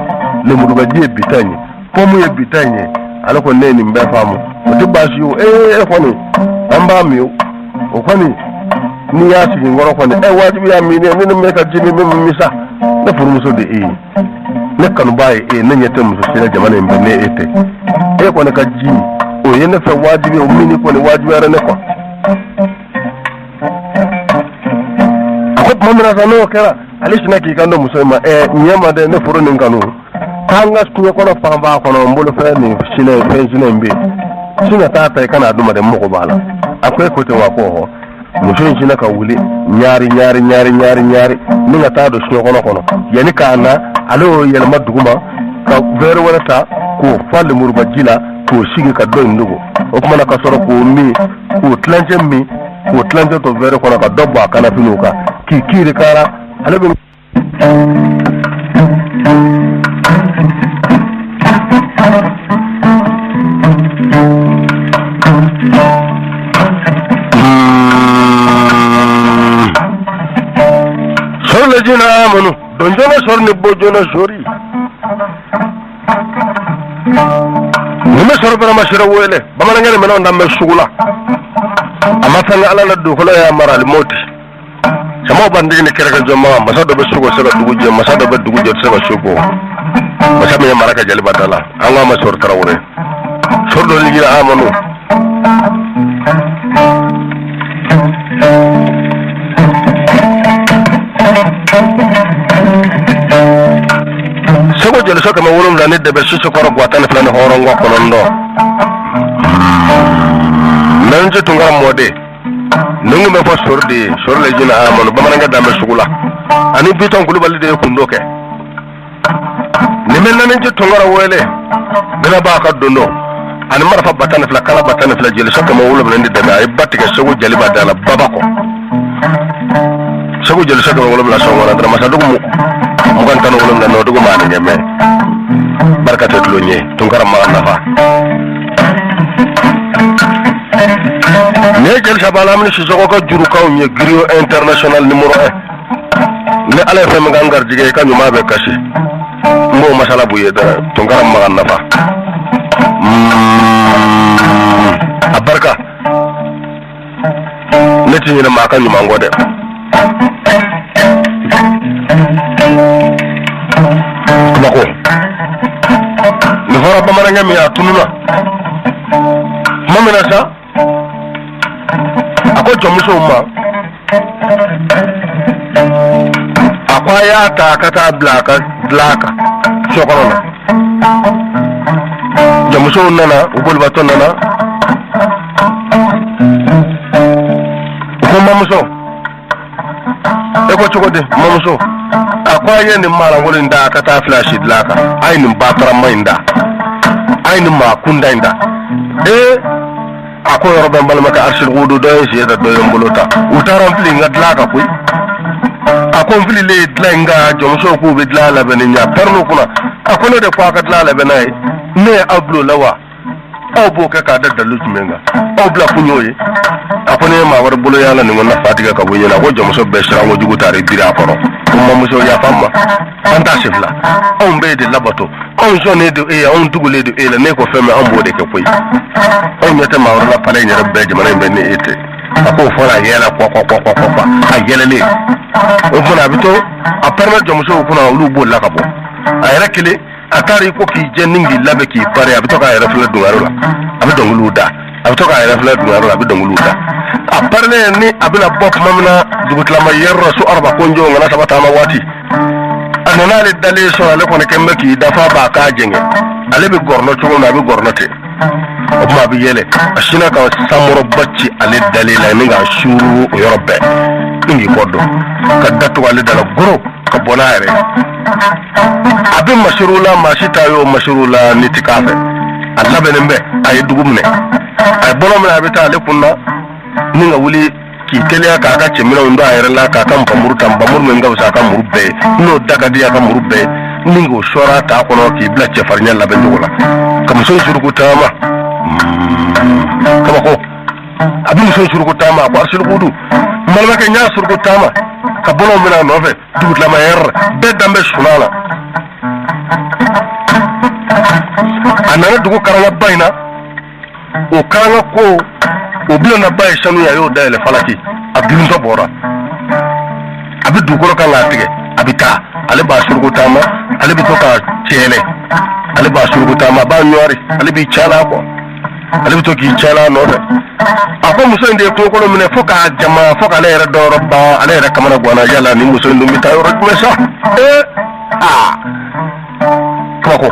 S1: lemurubaji ye bi ta in ye pomu ye bi ta in ye ale kɔni ne ye nin bɛɛ faamu o tɛ baasi ye o e kɔni an b'a min o kɔni n'i y'a sigi n kɔrɔ kɔni wajibi y'a min ne ni bɛ ka ji min bɛ min sa ne furumuso de e ye ne kanubaa ye e ne ɲɛ tɛ muso si la jamana in bɛɛ ne e tɛ e kɔni ka ji o ye ne fɛ wajibi ye o min kɔni wajibiyara ne kɔ a ko tuma min na sa n'o kɛra ale sinna k'i kan dɔ muso in ma ɲɛ ma dɛ ne furu nin kanu k'an ka tuɲɛ kɔnɔ fan b'a kɔnɔ n bolo fɛn nin sinɛ fɛn sinɛ in bɛ yen sinɛ t'a ta i kana d'u ma dɛ mɔgɔ b'a la a ko e ko ten wa ko muso in sinna ka wuli ɲaari ni ka taa don suɲɛ kɔnɔ yanni k'a na ale y'o yɛlɛma duguma ka verre wɛrɛ ta k'o fa lemurubaji la k'o sigi ka dɔ in dogo o kumana ka sɔrɔ k'o min k'o tilancɛ min k'o tilancɛ to verre kɔnɔ ka dɔ bɔ a kannafiniw kan k'i kiiri kaara ale bɛ sɔrɔ lajina amanu don jona sɔrɔ ni bo jona sori nume sɔrɔ bɛna masira wele bamanankɛ de mɛna danbɛ sugu la a ma fɛn ala la dugukolo y'a mara alimoti jamaw b'an digi ni kɛrɛkɛ jɔnbaga masa dɔ bɛ sugu se ka dugu jɛ masa dɔ bɛ dugu jɛ se ka su bɔ masa min ye mara kɛ jeliba da la an k'a ma sɔrɔ tarawele sɔrɔ dɔ ligira amanu sego jeliso kɛmɛ 7 ni dɛbɛ sisi kɔrɔ guwatan ni fila ni hɔrɔn kɔ kɔnɔndɔ nanji tungara mɔde nungu bɛ fɔ sɔrɔ de ye sɔrɔ le jina amanu bamanankɛ danbɛ sugu la ani bitɔn kulubali de ye kundo kɛ nin bɛ nanji tungara wele bɛna b'a ka dondo ani marifa batan ni fila kala batan ni fila jeliso kɛmɛ 7 ni dɛbɛ a ye ba tigɛ sego jeliba da la baba kɔ segu jeliso kɛmɛ 7 sɔngɔn na masadugu mugan tan 7 na dugu ma ni ɲɛmɛ barka tɛ tulo ɲɛ tunkara ma nafa ne jelisa bala min sisɔgɔ ka jurukaw ye griot international numéro 1 ne ala ye fɛn min kan garijigɛ i ka ɲuman bɛ kasi n b'o masala b'u ye dɛ tunkara ma nafa a barika ne ti ɲinɛ maa ka ɲuman kɔ dɛ Bako mi atununa mamina sa ako jomuso ma akwa ya ta kata blaka sokono jomuso nana ubul baton nana ko mamuso eko chokode mamuso akwa ye ni mara ngolin da kata flash blaka ainin batara mainda ainin ma kunda inda ako yoro ben balma ka arshil gudu do yi da do yombolota utaram fili ngadla ka kuy ako fili le dlanga jomso ku be dlala ben nya perno kuna ako no de kwa ka dlala ben ay ne ablo lawa aw bo ka da dalu menga aw bla kunyoye ako ne ma war bulo yalla ni ngona fatiga ka bunyela ko jomso be shira wo jugu tare dira poro umma muso ya famma anta sifla on be de labato on jone de on dugule de la ne ko femme on bo de ke kuy on yata ma wala pale ni rabbe jamana be ni ete ako fola yela ko ayela le o fona bito a permettre jomso kuna lu bo la ka bo ay rekele atari ko ki jenningi labe ki pare abito ka yera fula dungaro la abito nguluda abito ka yera fula dungaro la abito nguluda a parle ni abina bok mamna dugutlama yerro su arba konjo ngana sabata ma wati anana le dale so ale ko ne kembe ki dafa ba ka jenge ale bi gorno chugo na bi gorno te o ma bi yele ashina ka samoro bacci ale dalila ni ga shuru yorbe ngi koddo ka datu ale dala goro ka bonare abin mashrula mashitayo mashrula nitikafe alla benembe ay dugumne ay bonomna abita ale kunna ninga wuli ki tele ka ka chemina ndo ayrela ka kan pamuru tambamur men ngawsa ka murbe no daga dia ka murbe ningo shora ta kono ki blache farnya la bendola kam so suruku tama kama ko abin so suruku tama ko suruku malma ke nya suruku tama ka bono mina nove dut la mayer be dambe sunala anana dugu karanga bayna o karanga ko o bilo na baye shanu ya yo dale falaki abin to bora abi dugoro kan la tige abita ale ba surgu tama ale bi to ka chele ale ba surgu tama ba nyori ale bi chala ko ale bi to ki chala no de ako muso inde ko ko mine foka jama foka ale re do robba ale re kamana gwana yalla ni muso ndu mi tayo rek mesa ko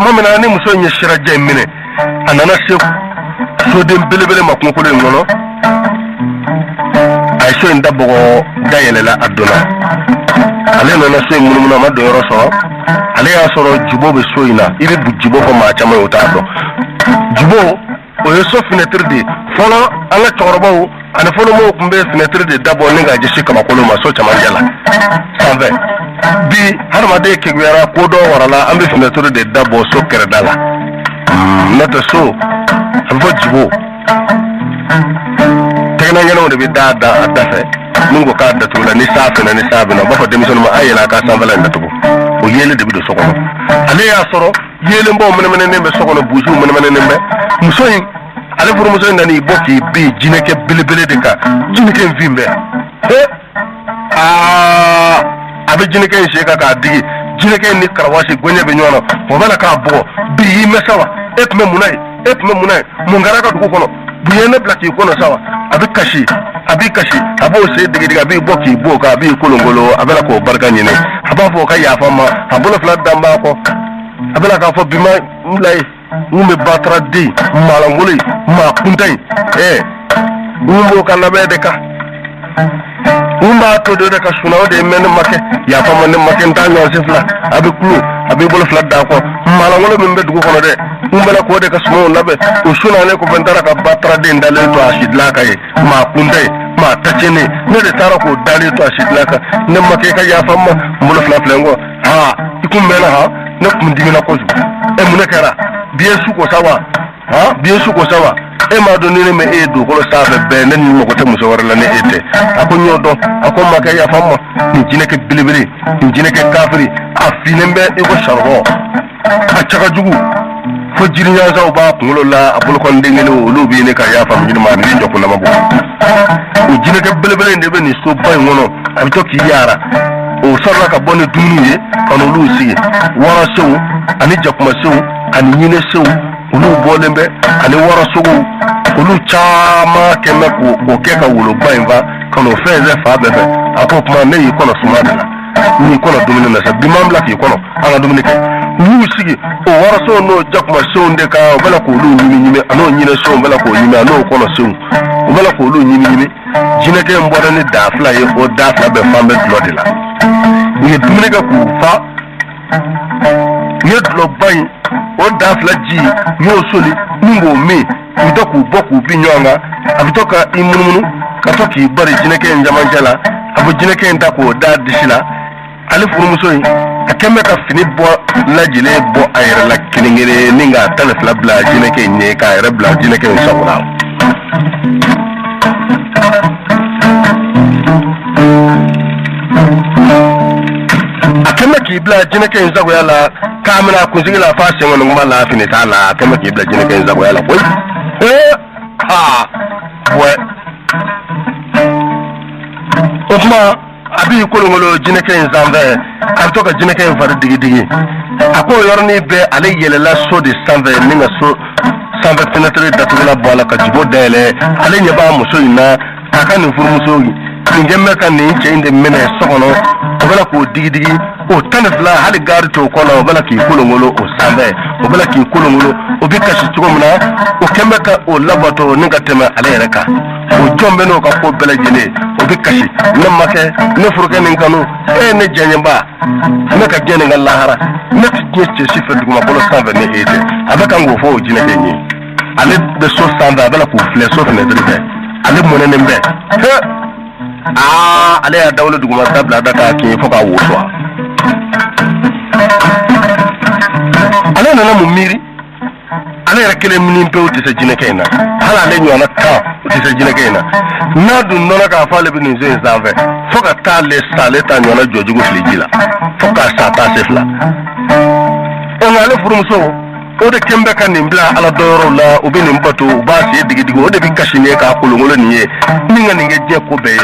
S1: mamina ni muso nye shira jemine anana se so dem belebele makun ko le ngono ay so nda bogo gayele la aduna ale no na se munumuna ma do yoro so ale ya soro jubo be soina ire bu jubo ko ma chama yota do jubo o yeso fenêtre de fono ala chorobo ana fono mo kumbe fenêtre de dabo ninga jishi kama ko ma so chama jala sanve bi harma de ke gwera ko do warala ambe fenêtre de dabo so kere dala nata so amfo jibo tegna ngeno de bi da fe mungo ka da tula ni sabe na ba fa demison ma ayela ka sanvala ndatu o yele de bi do sokono ale ya soro yele mbo mene nembe sokono buju mene nembe musoyin ale furu musoyin dani boki bi jineke bilibili de ka jineke vimbe abe jineke sheka ka digi jineke ni karawashi gonye be nyono o bala ka bo bi yime sawa etme munai mungara ka duko kono buyene blaki kono sawa abi kashi abo se digi abi boki boka abi kolongolo abela ko barka nyine aba fo ka ya fama abula flat damba ko abela ka fo bima mulai ngume batra di malangoli ma kuntai ngumbo kana be de ka umba to de ka sunawo de men make ya fama ne make ntanyo sifla abi kulu abi bolo flat da ko malangolo min be dugo kono de umbela ko de ka sumo nabe o suna ne ko bentara ka batra de ndale to ashidla ka ma kuntai ma tachene ne de tara ko dali to ashidla ka ne make ka ya fama bolo flat flengo ikumbela ne kumdimina ko munekara biesu ko sawa ma do ni me edu ko sabe be nen mo ko temu so warala ne ete ako nyodo ako maka ya famma ni jineke bilibili ni jineke kafiri afinembe e ko sharbo a chaka jugu fo jirinya zaw ba ko la abul ko ndengene o lobi ne ka ya fam ni ma ni jokku na mabo o jineke bilibili ndebe ni so bay ngono abi to ki yara o sarra ka boni duniye kan olu sigi wara sew ani jakuma sew ani nyine sew olu bolembe ani wara sugu olu chama keme ko ke ka wulo bainva kan o feze fa bebe ako kuma ne yi kono sumadala ni kono dumini na sa bimamla ki kono anga dumini ke olu sigi o wara so no jakuma sew nde ka bala ko olu nyime ano nyine sew bala ko nyime ano kono sew bala ko olu nyime jineke mbora ni dafla ye o dafla be fambe lodila ni dumine ku fa ye dlo bayin o dafla ji yo soli ningo me ndoku boku binyonga abitoka imununu katoki bari jineke njamanjala abu jineke ndako da disila ali furumuso yi akemme ka fini bo lajile bo ayra la kiningere ninga talafla bla jineke nye ka ayra bla jineke nsawra akemme ki bla jineke nzago yala kamera kunzigi la fase ngono ngoma la fini tala akemme ki bla jineke nzago yala koy ouais okuma abi kolongolo jineke nzambe abtoka jineke var digi ako yorni be ale yelela so de sanve ninga so sanve penetre datugula bola ka jibo dele ale nyaba muso ina aka ni furumuso ngemme kan ni cheinde mene sokono obala ko digi o tanfla hali gari to kono obala ki kolongolo o sanve obala ki kolongolo obika shi tugomna o kembeka o labato ninga tema ale reka o jombe no ka ko bela jine obika shi namake ne furke ninkanu ne jenyamba ne ka gene ngallahara ne tije sifa duguma bolo sanve ne ete abaka ngo fo jine kenyi ale de so sanve abala ko fleso ne drive ale monene mbe ale ya dawlo duguma tabla daka ki foka woswa ale nana mumiri ale ya kele minin pe utise jinekena hala ale nyona ta utise jinekena nadu nona ka fale bi nizo nzave foka ta le sale ta nyona jojugo flijila foka sa ta sefla on ale furumso o de kembe kan nimbla ala doro la ubini mbato basi digi o de bi kashine ka kulungolo niye ninga ninge je ko be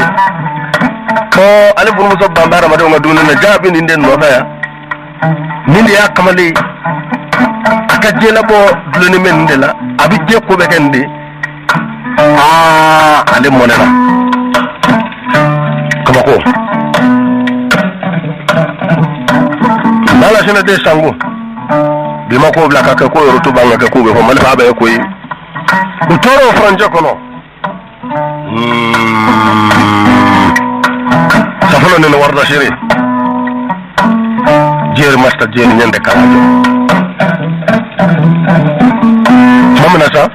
S1: ko ale furumso bambara ma de ngadu na jabi ninde no ya ninde ya kamali aka jela bo duloni men de la abi je ko be kende ale monena kama ko mala jena de sango bima ko bla ka ko yoro to banga ka ko be ko mal fa ba ko yi utoro franja kono safalo ne warda shiri jer master jer nyande kalajo mamna sa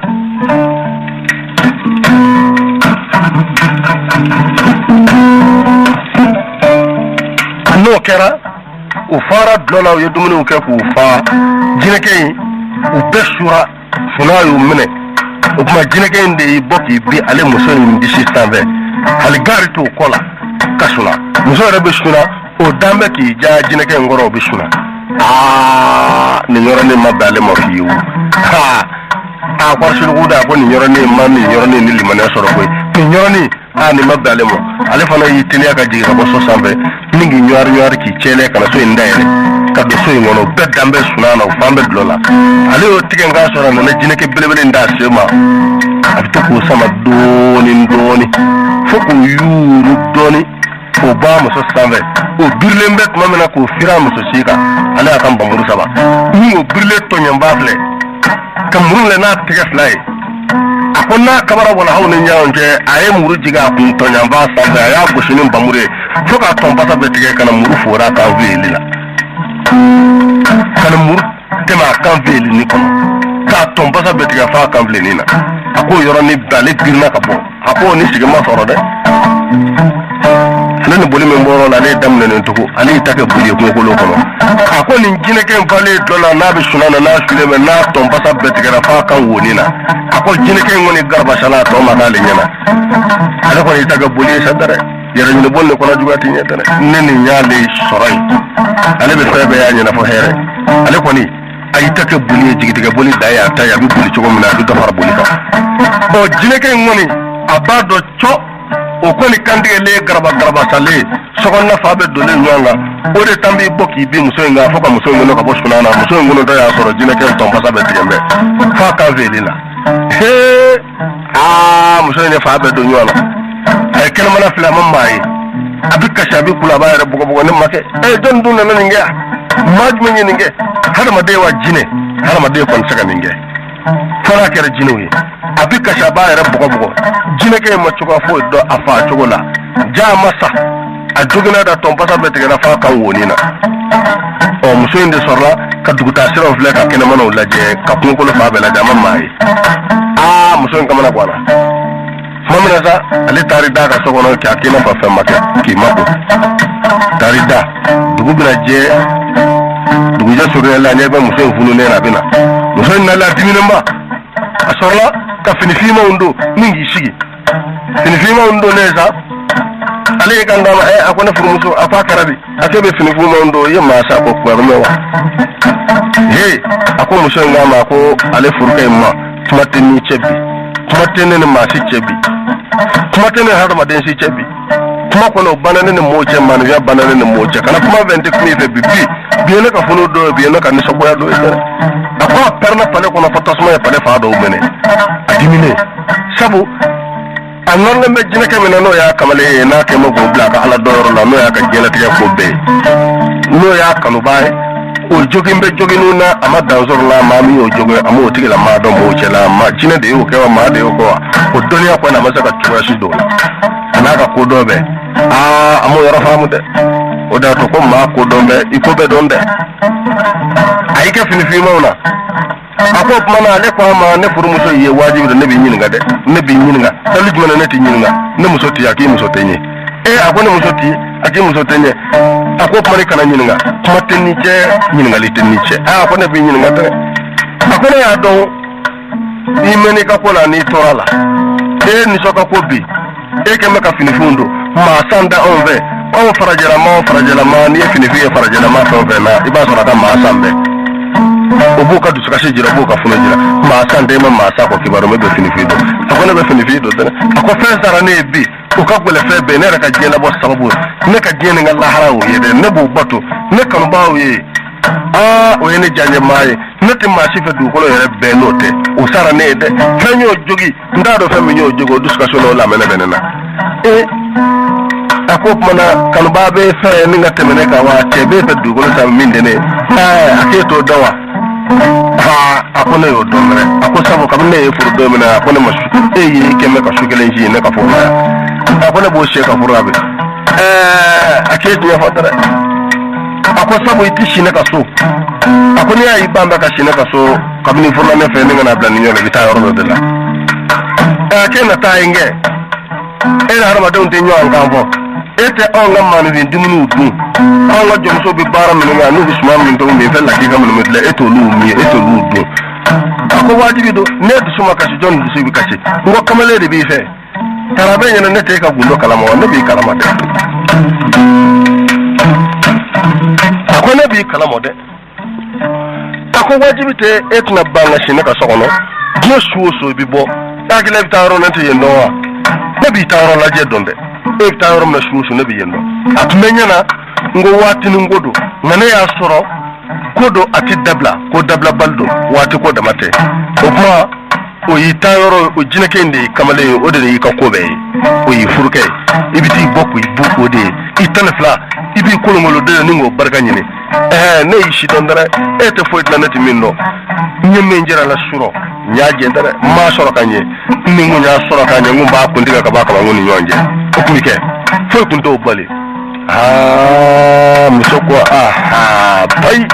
S1: no kera ufara dola yedumuni ukefu ufa jineke ubeshura funayo mene ukuma jineke ndi boki bi ale muso ndi sistave haligari to kola kasuna muso rebe shuna o dambe ki ja jineke ngoro bishuna ni nyoro ne mabale mo fiu kwa shuru guda ko ni nyoro ne man ni nyoro ne ni limane soro ko ni nyoro ni ni mabale mo ale fana yitini aka jiga ko so sambe ningi nyar ki chele kana so indaire ka be so ngono bedambe sunana o fambe blola ale o tige nga soro na jineke belebele nda sema abito ko sama doni foko yuru doni o ba mo so sambe o birle mbet mamena ko fira mo so sika ale akam bamuru saba ni o birle to nyamba fle kamuru le na tige flai akonna kabara wala hawne nyaonje aye muru jiga kun to nyamba sambe ya bushinin bamure foka tombata betige kana muru fora ka veli la kana muru tema kan veli ni kono ka tombata betige fa kan veli ni na ako yoro ni bale birna ka bo ako ni sigama soro de nani boli men boro la le damne ne to ali take boli ko ko kono ako ni jine ken vale dola na be sunana na sule men na tombata betige fa kan woni na ako jine ken ngoni garba sala to ma dale nyana ala ko ni take boli sadare yara ñu bonne ko la jugati ñetane neni ñaale soray ale be febe ya ñana fo here ale ko ni ay take buli jigitiga buli daya taya bi buli ci ko mëna du defar buli fa o jine kay ngoni abado cho o ko ni kandige le garaba sale sokonna fabe dole nyanga o de tambi boki bi muso nga foka muso ngono ka boshuna na muso ngono da ya soro jina ke tomba sabe tigembe fa ka velila he muso ne fabe do nyala ay kelma na fila mamai abika shabi kula ba ya bugo ne make don dun na ninge majmu ninge hada ma dewa jine hada ma de kon saka ninge fara kere jinowi abika shaba ya bugo jine ke ma chuka fo do afa chugola ja masa a jogina da tomba sabe tigena fa kan woni na o muso inde sorla ka duguta sira fle ka kene mana ulaje ka kunko lo fa bela jama mai muso ngam na kwana mamina sa ale tarida ka sokono ki akina fa fe make ki mako tarida dugu bina je dugu ja sura la ne ba muso funu ne na bina muso na la dimina ma asorla ka fini ma undo ningi shigi fini ma undo ne sa ale kan dama akona furmuso afa karabi akebe fini ma undo yema sa ko ko mewa he ako muso ngama ko ale furkay ma tumatini chebi tumatene ne ma si chebi tumatene har ma den si chebi tuma ko no banane ne moje man ya banane ne moje kana kuma 20 kumi fe bibi biene ka funo do biene ka ni soko ya do ere akwa perna pale ko na fotasma ya pale fa do mene adimine sabu anon me jina ke mena no ya kamale na ke mo go blaka ala doro la no ya ka jela tiya ko be no ya kanu bae o jogi mbe jogi nuna ama danzor la ma mi o jogi ama o tigila ma do mo chela ma jina de o kewa ma de o ko o donia ko na masaka tuwa shi do anaka ko do be amo yoro famu de o da to ko ma ko do be iko be don de ay ka fini fi mauna ako mana le ko ma ne furu muso ye wajibi de nabi nyinga de nabi nyinga dalu jumana ne ti nyinga ne muso ti yaki muso tenye ako ne muso ti aki muso tenye ako mari kana nyinga kuma tenni che nyinga li tenni che ako ne bi nyinga de ako ne ya do imeni ka ko la ni torala ni soka ko bi ke me ka fini fundo ma sanda onve o farajala ma ni fini fi farajala ma to ve na iba so da ma sambe obuka du sukashi jira obuka funo jira ma sande ma sa ko kibaro me be fini fi do akona be fini fi do tane ako fensara ne bi o ka gole fe be ne ka jena bo sababu ne ka jena ngalla harawo yede ne bo bato ne kan bawo ye o yene janje maaye nati ma sifa du ko yere be note o sara ne de fanyo jogi ndado fe mi nyo jogo discussion o la mena benena ako mana kan babe fe ni ngate mene ka wa tebe fe du ko sa minde ne aketo dawa ako ne yo domre ako sabo kam ne e furu domina ako ne masu yi kemme ka sugele ji ne ka furu ako ne bo she ka furu abe aketo ya fatara ako sabo itishi ne ka so ako ne ayi bamba ka shi ne ka so kabini furu ne fe ne ngana blan nyo le bita yoro de la kena ta inge har ma don te nyo an kan fo ete on ngam manu bi dimunu du on la jom so bi bara min nga nu bisma min to mi fel la ki gam no le eto lu mi eto lu du ako wajibi do ne du suma kashi jon du su bi kashi ngo kamale de bi fe tarabe nyana ne te ka gundo kalama wa ne bi kalama de ako ne bi kalama de ako wajibi te etna banga shi ne ka sokono do so bi bo agile bi taro ne te yendo wa ne bi taro la je donde tawro na shushu nabi yendo atmenya na ngo wati ngodo ngane ya soro kodo ati dabla ko dabla baldo wati ko da mate kuma o yi tawro o jina kende kamale o de yi ka kobe o yi furke ibiti bokku ibu de itanfla ibi kolongolo de ningo barganyine ne yi shi dondara ete foit la nati minno nyemme njira la suro nyaaje ndara ma soro kanye ningo nya soro kanye ngumba ko ndiga ka baka ngoni nyonje okunike foi kunto bali musoko pai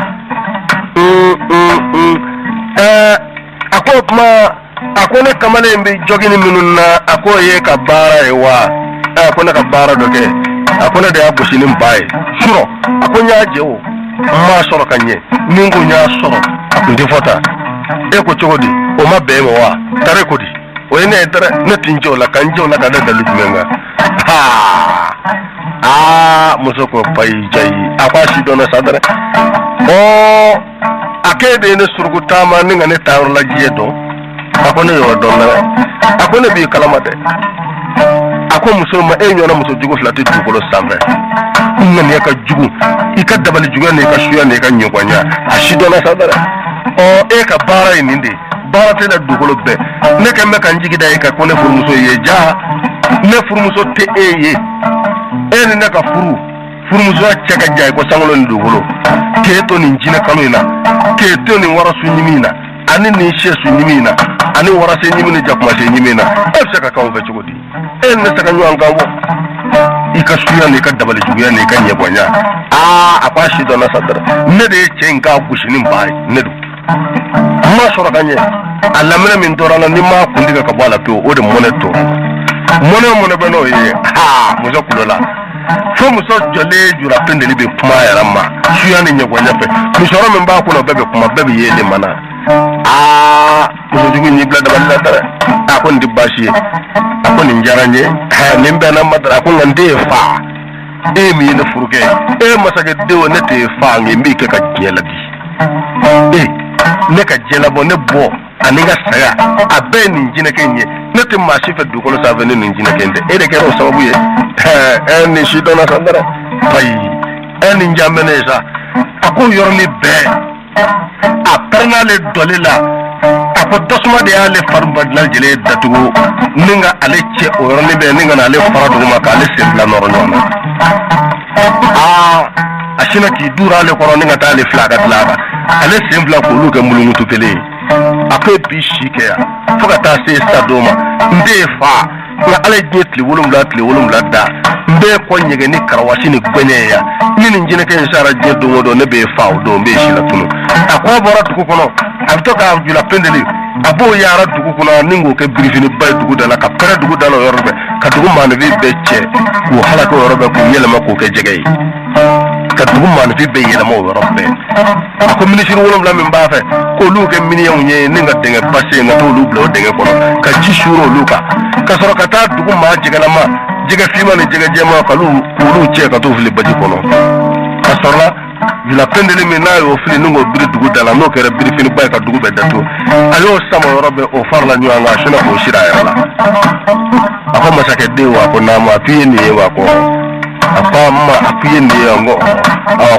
S1: akoma akone kamale mbi jogini minunna akoye ka bara ewa akone ka bara doke akone de abushini mbaye suro akonya jewo ma soro kanye ningo nya soro akundi fota ko chogodi o mabbe mo wa tare kodi o ene tare netinjo la kanjo la kada dalu menga musoko pai jai apashi dona sadare o akede ne surgutama ninga ne tawr la jedo akone yo donna akone bi kalamade ako muso ma e nyona muso jugu flati dukolo sanfɛ ngani ya ka jugu ika dabali jugu ne ka suya ne ka nyokwanya ashidona sadara e ka bara ininde bara te na dukolo be ne ka me kan jigi da e ka kone furmuso ye ja ne furmuso te ye e ne ka furmuso chaka jay ko sangolo ni dukolo ke to ni jina kanoina ke to ni wara sunyimina ani ni she sunyimina ani wara se nyimina jakuma se nyimina e saka ka onfe chugodi e ne saka nyanga wo ika suya ne ka dabali juguya ne ka nyebonya apa shidona sadara ne de chenka kushini mbai ne du ma soro kanye alamina min torana ni ma kundiga ka bala to o de moneto mone beno ye muso kulola fo muso jole jura pendeli be kuma yarama suya ne nyebonya pe misoro min ba kuno bebe kuma bebe yele mana muso jugu ni bla dabali la dara akon di bashi akon njaranye ni mbena madara akon ngande fa mi ne furuke masake dewo ne te fa ngi mi ke ka jela di ne ka jela bo ne bo aniga saga abe ni njina kenye ne te mashi fe dukolo sa venu ni njina kende de kero sababu ye ni shidona sandara pai njamene sa ako yorni be aperna le dolila ako tosma de ale farbadla jele datugo ninga ale che o yorni be ninga na ale faradu ma ka ale sembla noro nyona ashina ki dura le kono ninga ta ale flaga dlaga ale sembla ko lu ke mulungu tupele akwe bishike ya fuka ta se stadoma nde fa na ale jetli wolum la da mbe ko nyege ni karawashi ni gwenye ya nini njine ke nsara jedo ngodo ne be fa do mbe shila tunu akwa bora tuku kono abitoka jula pendeli abo yara dugu kono ningo ke brifini bay dugu dala ka pere dugu dala yorbe ka dugu manvi becce ko halaka yorbe ko yelema ko ke jegey ka dugu manvi be yelema yorbe ako ministre wolum la min bafe ko lu ke miniyon nye ninga denga passe nga to lu blo denga kono ka jishuro luka ka soro ka ta dugu ma jigala ma jiga fima ni jiga jema ka lu che ka to fili baji kono ka sorla vila pendele menayo fili ningo biri dugu dala no kere biri fini bay ka dugu be dato ayo sama yorbe o farla nyanga shina ko shira yala ako masake dewa ko nama apiye ni wa ko apa ma apiye ni ngo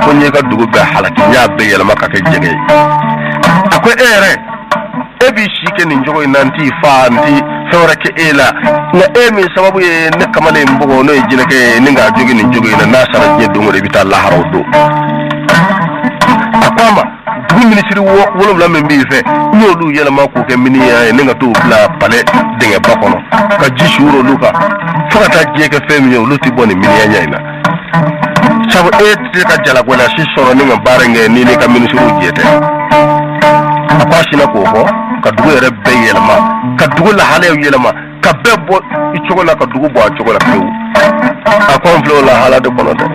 S1: ko nyeka dugu be halaki nya be yela makake jege ako ebi shike ni njogo nanti fa ndi fewra ke ela na emi sababu ye ne kamale mbugo no ejina ke ninga jogi ni njogo ina nasara je dungo de bita Allah harodo akama du ministry wolum la membi fe nyolu yela mako ke mini ya ninga to bla pale dinga bakono ka jishuro luka fata je ke femi yo luti boni mini ya nyaina sabu ka jala gwala shi soro ninga barenge ni ka ministry jete akwashina ko ka dugu yɛrɛ bɛɛ yɛlɛma ka dugu lahalaw yɛlɛma ka bɛɛ bɔ I cogo la ka dugu bɔ a cogo la pewu a ko n filɛ o lahala de kɔnɔ dɛ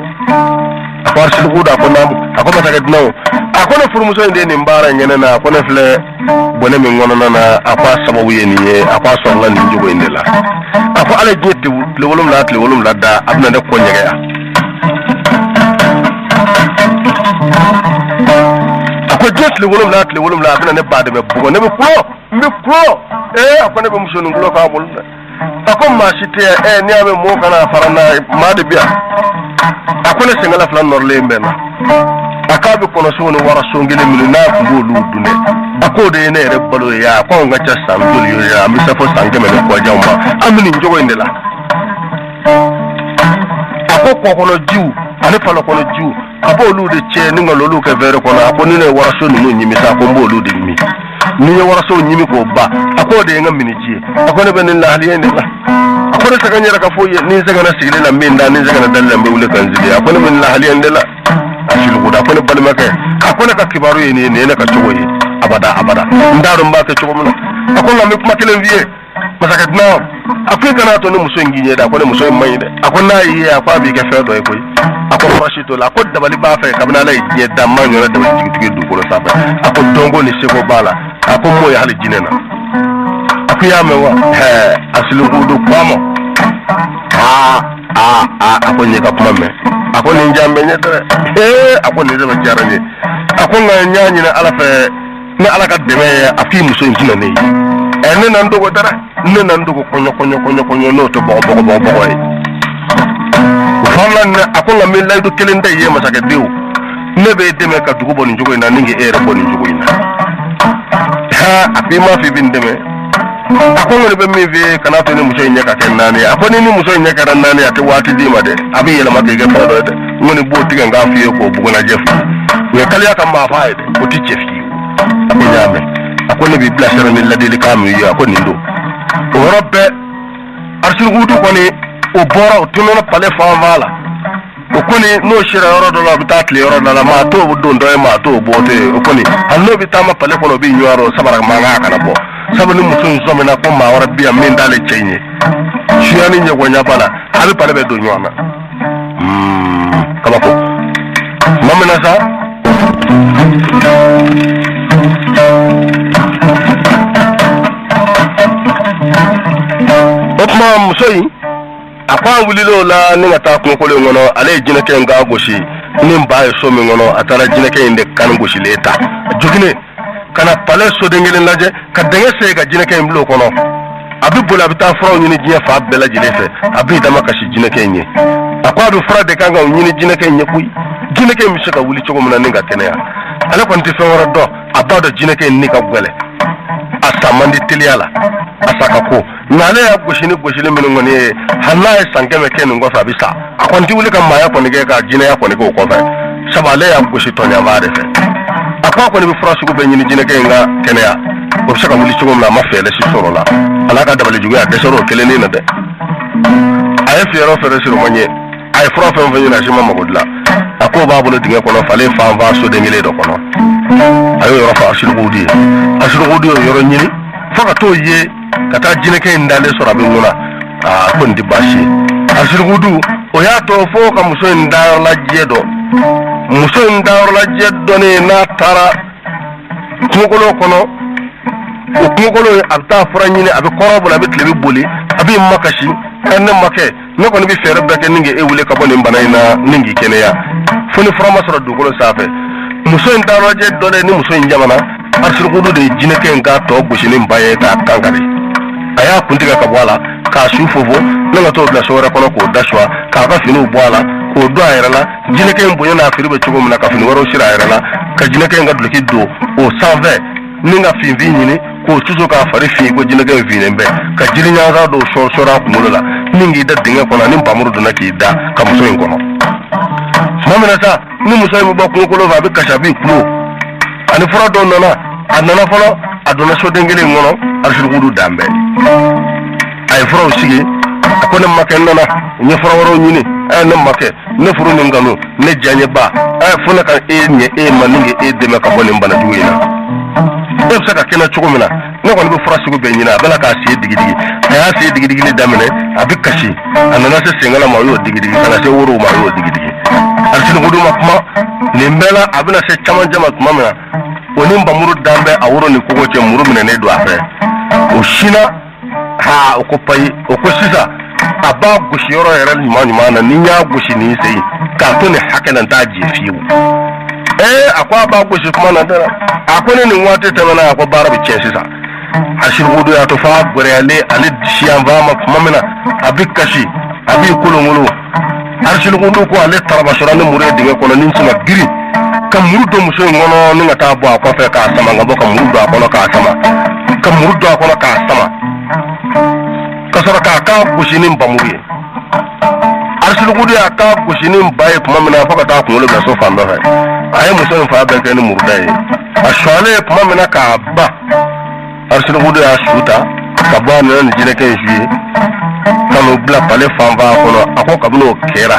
S1: a ko arsiliku da a ko naamu a ko masakɛ dunanw a ko ne furumuso in de nin baara in ɲɛnɛ na a ko ne filɛ bɔnɛ min kɔnɔna na a ko a sababu ye nin ye a ko a sɔrɔla nin cogo in de la a ko ala diɲɛ tile wolonwula da a bɛna ne kɔ ɲɛgɛya ko jotli wolum la abina ne baade be bugo ne be kulo akone be muso ngulo ka bol akon ma shite ni ame mo kana farana maade biya akone sengala flan norle mbena akabe kono so no wara so ngele mi na ko lu dune akode ne re balo ya ko ngacha samdul yo ya mi safo sangeme ne ko jamba amini njogo indela akoko kono jiu ani falo kono jiu abo lu de che ninga lolu ke vere kono akoni ne waraso ni nyimi sa ko mbo lu de mi ni waraso nyimi ko ba akode nga miniji akone ben la haliye ne la akone saka nyara ka foye ni saka na sigile na minda ni saka na dalle mbe wule kanzili akone ben la haliye ne la ashilu guda akone balma ke akone ka kibaru ye ne ka chogoye abada ndaro mbake chogo muna akone mi matelen vie masaka dna akwe kana to ne muso nginye da akone muso mai de akona yi akwa bi ke fedo e koy akon fashito la ko dabali ba fa kabna la yi da man yoro da tigi du ko sa ba akon dongo ni seko bala akon mo ya hal jinena akuya me wa asilu gudu kwamo akon ne ka kuma me akon ni jambe ne tere akon ne zama jarane akon ga nyanyi na alafa na alaka deme afi muso ngina ne ene nan dogo dara ne nandu ko konyo no to bo fanlan akonga min laydu kelinde yema saka diw nebe deme ka dugu boni jogo ina ningi ere boni jogo ina ha apima fi bindeme akonga ne be mi ve kana to ni muso nyaka ken nani aponi ni muso nyaka ran nani ate wati dima de abi yela make ga fado de ngoni bo tiga nga fiye ko buguna jef we kaliya kam ma faide ko ti chef yi abi nyame akoni bi blasera min ladili kam yi akoni ndo o robbe arsul gudu koni o bora o tunono pale favala o koni no shira yoro do la bitatli yoro la ma to do ndo e ma to bote o koni hanno bitama pale kono bi nyoro sabara manga kana bo sabani mutun zomena ko ma wara biya min dale chenye shiyani nyego nyabala abi pale be do nyona kama ko mamena sa opma musoyi akwa wulilo la ninga ta kun ko le ngono ale jineke nga goshi nim bae so mi ngono atara jineke inde kan goshi leta jogine kana pale so dengele laje ka denge se ga jineke mblo kono abi bola bita fro nyini jiya fa bela jilefe abi dama kashi jineke nye akwa bi fra de kanga nyini jineke nye kuyi jineke mi shaka wuli chogo muna ninga kenea ale kon ti fe wora do abado jineke ni ka gwele asamandi tiliala asaka ko nale ya goshini min ngoni halaye sangeme ken ngo fa bisa akonti wuli kam maya kon ge ka jina ya kon ko ko fa sabale ya goshi to nya mare fe akwa kon bi frasu ko be nyini jina ke nga kenea o shaka wuli chugum na mafele si sorola alaka dabale jugu ya desoro keleni na de ay fiero fere siro manye ay fro fe mvenyu na shima magodla ako babu no dinga kono fale fa va so de ngile do kono ayo yoro fa ashil gudi yoro nyini faka to ye kata jineke ndale sora be nguna ko ndi bashi ashil gudu o ya to fo ka muso ndar la jedo ne na tara kumukolo kono o kumukolo abta fura nyini abi korobo la bitlebi boli abi makashi kan make ne ko bi fere be ken ngi e wule ka boni mbanaina ningi keneya funi fura masoro dugolo safe muso ndar la jedo ne ni muso njamana ashil gudu de jineke nga to gushini mbaye ta kankari aya kuntiga ka bwala ka shufofo nanga to bla shora kono ko dashwa ka ba finu bwala ko do ayrala jineke mbonya na firibe chugo mna ka finu waro shira ayrala ka jineke nga dulki do o 120 ninga finvi nyini ko tuzo ka fari fi ko jineke vinembe ka jirinya za do shora kumulola ningi da dinga kono nim pamuru do naki da ka muso en kono mamena sa ni muso mo ba ko lo va be kashabi klo ani fura do nana anana folo adona so dengele ngono arsul gudu dambe ay fura usigi ko ne make nana ni fura waro nyini ay ne make ne furu ni ngano ne janye ba ay funa ka nye maninge deme ka boni mbana duwina e saka kena chugumina ne ko ni fura sugu be nyina bala ka si digidigi ay si digidigi ni damene abikashi anana se sengala ma yo digidigi kana se woro ma yo digidigi arsul gudu makma ni mbela abina se chaman jama kumama oni mbamuru dambe awuro ni kogo che muru minene do afre o shina ha o ko pai o ko sisa aba gushi yoro yara ni mana ni nya gushi ni sei ka to ne hakana ta je fiu akwa ba gushi kuma na dara akone ni wate tamana akwa barabi che sisa ashir wudu ya to fa gore ale shiyan vama mamina abikashi abi kulungulu arshil wudu ko ale tarabashara ni mure dinga kono nin suma giri kam murudo muso ngono ninga ta bo akwa fe ka sama ngabo kam murudo akono ka sama kam murudo akono ka sama kasara ka kushini mbamuri arshil wudu ya ka kushini mbaye mamina faka ta kunulo ga so fando ha ay muso fa ba ke ni murudai ashwale mamina ka ba arshil wudu ya shuta ka ba ni jine ke juye kanu bla pale famba kono ako kabuno kera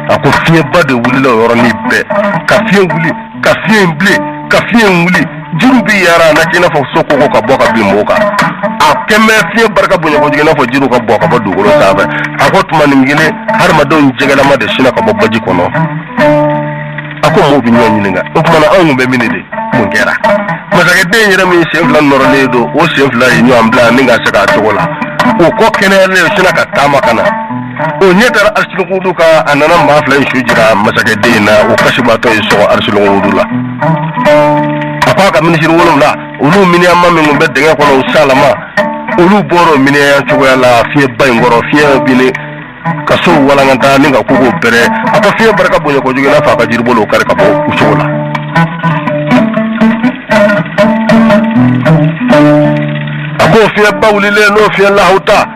S1: ako fie bade wuli lo yoro ni be ka fie wuli jurubi yara na kina fo soko ko ka boka bi moka akeme fie barka bunyo ko jigena fo jiru ko boka ba dugolo sabe ako tuma ngine har ma don jigela ma de shina ko bobbaji kono ako mo bi nyani nga o kuma na angu be minide mo ngera masake de nyira mi chef la noro ledo o chef la yi nyam bla ninga saka togola o ko kenele shina ka tama kana o nyetara arshil wudu ka anana ma flan shujira masake de na o kashiba to iso arshil wudu la apa ka min shir wolum la ulu min amma min be de ko no salama ulu boro mine ya chuwa la fie bay ngoro fie bine kaso wala nganta ninga kuko bere apa fie baraka bonyo ko jugena fa ka jirbolo kare ka bo uchola ako fie bawlile no fie la hauta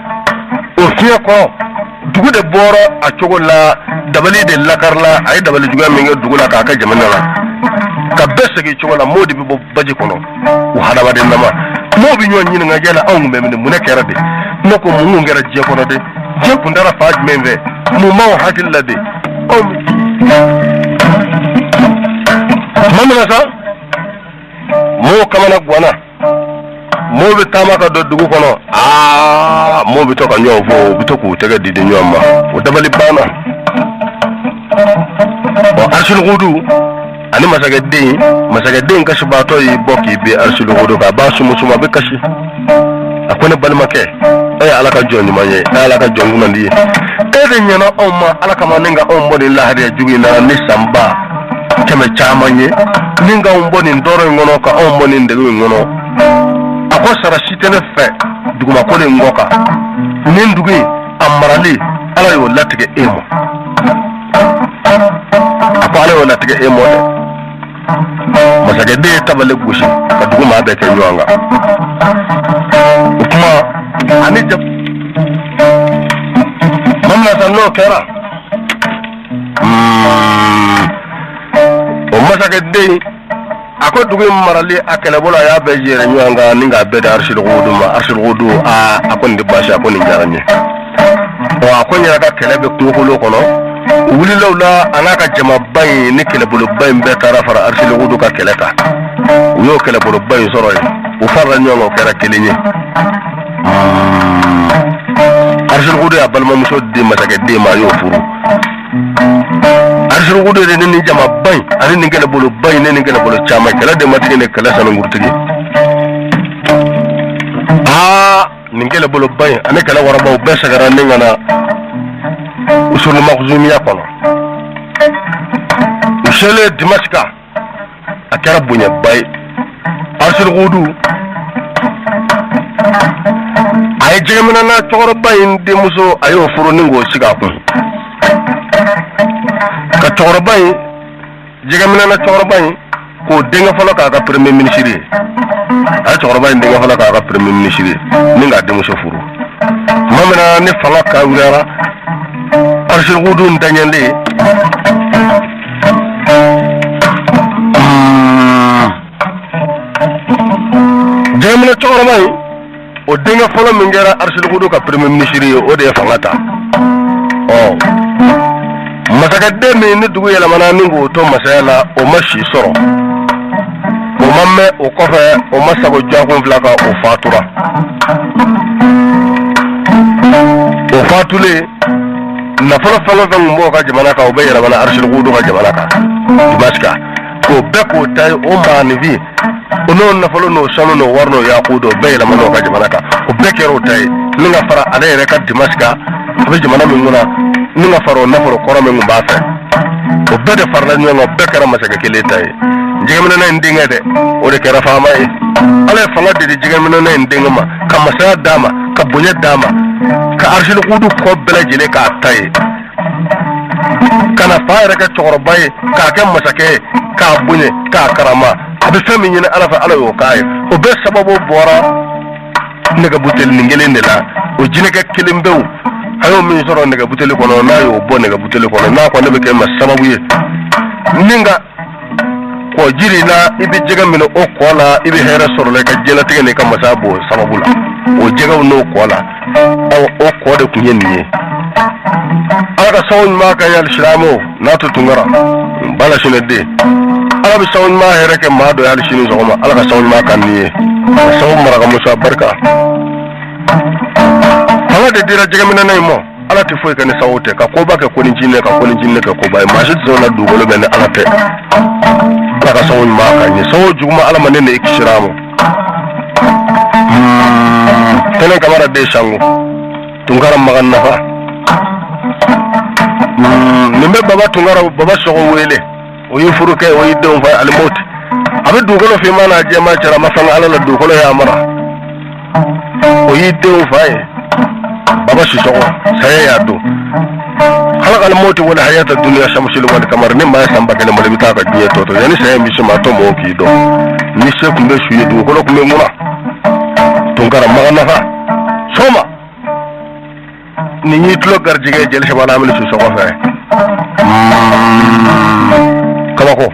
S1: o fie ko dugu de boro a chogola dabali de lakarla ay dabali juga minga dugula ka ka jamana la ka bese gi chogola modi bi bo baji kono o hada wade nama mo bi nyon nyin nga jela on memne munekera de noko mu ngera je kono de je kundara faaj menve mu maw hakilla de o mamna sa mo kamana gwana mo bi tamaka do dugu kono mo bi to ka nyo fo bi to ku tege di nyoma o dabali bana o arsul gudu ani masagade kashi bato yi boki bi arsul gudu ka ba su musuma be kashi akone balmake ay alaka joni manye alaka jonguna ndi ede nyana omma alaka maninga omboni lahari jugi na ni samba keme chamanye ninga omboni ndoro ngono ka omboni ndegu ngono ako sara sitene fe duguma ko le ngoka nin dugi amarali ala yo latige emo ako ala yo latige emo de masagade tabale gushi ka duguma be ke nyonga kuma ani jab mamna sanno kera o masagade ako dugu marali akele bola ya be jere nyanga ninga be da arshil gudu ako ndi bashi ako ni jaranye o ako nyara ka kele be kulo kono wuli lawla anaka jama bay ni kele bulu bay be tarafara arshil gudu ka kele ka yo kele bulu bay soroy u farra nyongo kera kelinye arshil gudu ya balma muso di masake di ma yo furu arshil gudu de ni jama bay ani ni kele bulu bay ni kele bulu chama kala de matike ne kala sanu ngurtigi ni kele bulu bay ani kala waraba be sagara ninga na usul makhzumiya kono usele dimaska akara bunya bay arshil gudu ay jemina na choro bay ndi muso ayo furu ningo siga ko ka choro bay jigamina na choro bay ko denga fala ka premier ministre ay choro bay denga fala ka premier ministre ninga de muso furu mamina ne fala ka wura arshil gudu ndanyande jamina choro bay o denga fala mingera arshil gudu ka premier ministre o de fangata masakade mi ni dugu yela mana ningo to masala o mashi soro o mamme o kofe o masago jagon flaka o fatura o fatule na fala fanga mbo ka jamana ka o be yela mana arshil gudu ka jamana ka dibaska ko be ko tay o manivi ono na falo no sano no warno ya kudo be yela mana ka jamana ka o be kero tay ninga fara ale reka dimaska be jamana mi ngona ninga faro na faro korome ngumbafe o bede farla nyongo bekara masaka keletaye jigamina na ndinga de o de kera fama e ale fanga de jigamina na ndinga ma ka masaya dama ka bunya dama ka arshil gudu ko bela jile ka taye kana faare ka chorbaye ka kan masake ka bunye ka karama abi fami nyina ala fa ala yo kaye o be sababu bora nega butel ningele ndela o jineka kilimbew ayo min soro nega buteli kono na yo bo nega buteli kono na ko nebe ke masababu ye ninga ko jiri na ibi jega min o kola ibi hera soro le ka jela tege ne ka masabo sababu la o jega no kola o ko de kunye niye ala sawun ma ka yal islamo na to tungara bala shine de ala bi sawun ma hera ke ma do yal shine so ma ala ka sawun ma kan niye sawun mara ka musa barka ala de dira jigamina nay mo ala te foy kan sawote ka ko ba ka ko ni jinne ka ko ba ma shi zona dugolo ben ala te ka sawon ma ka ni sawo juma ala manene ikishiramo tenen kamara de shangu tungara magan nafa nimbe baba tungara baba sogo wele o yufuru ke o yidon fa al mot abe dugolo fi mana je ma cara mafanga ala la dugolo ya mara o y'i denw fa ye baba Sisoko saya y'a don halakal moti wala hayata dunya shamsul wal kamar ni ma samba kele mole bita ka diye toto yani saya mi shima to mo ki do ni se kumbe suye du ko kumbe nguna tungara magana fa soma ni ni tulo garjige jel shabana amul Sisoko fa kama ko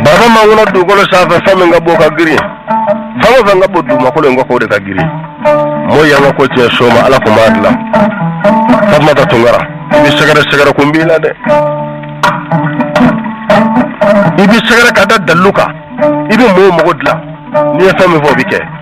S1: baba manguna dugolo safa fami nga boka giri fama fanga bodu makolo ngo ko de ka giri moya nga ko ci soma ala ko madla fama ta tungara bi segara ko mbila de ibi segara kada daluka ibi mo mo godla ni fami fo bike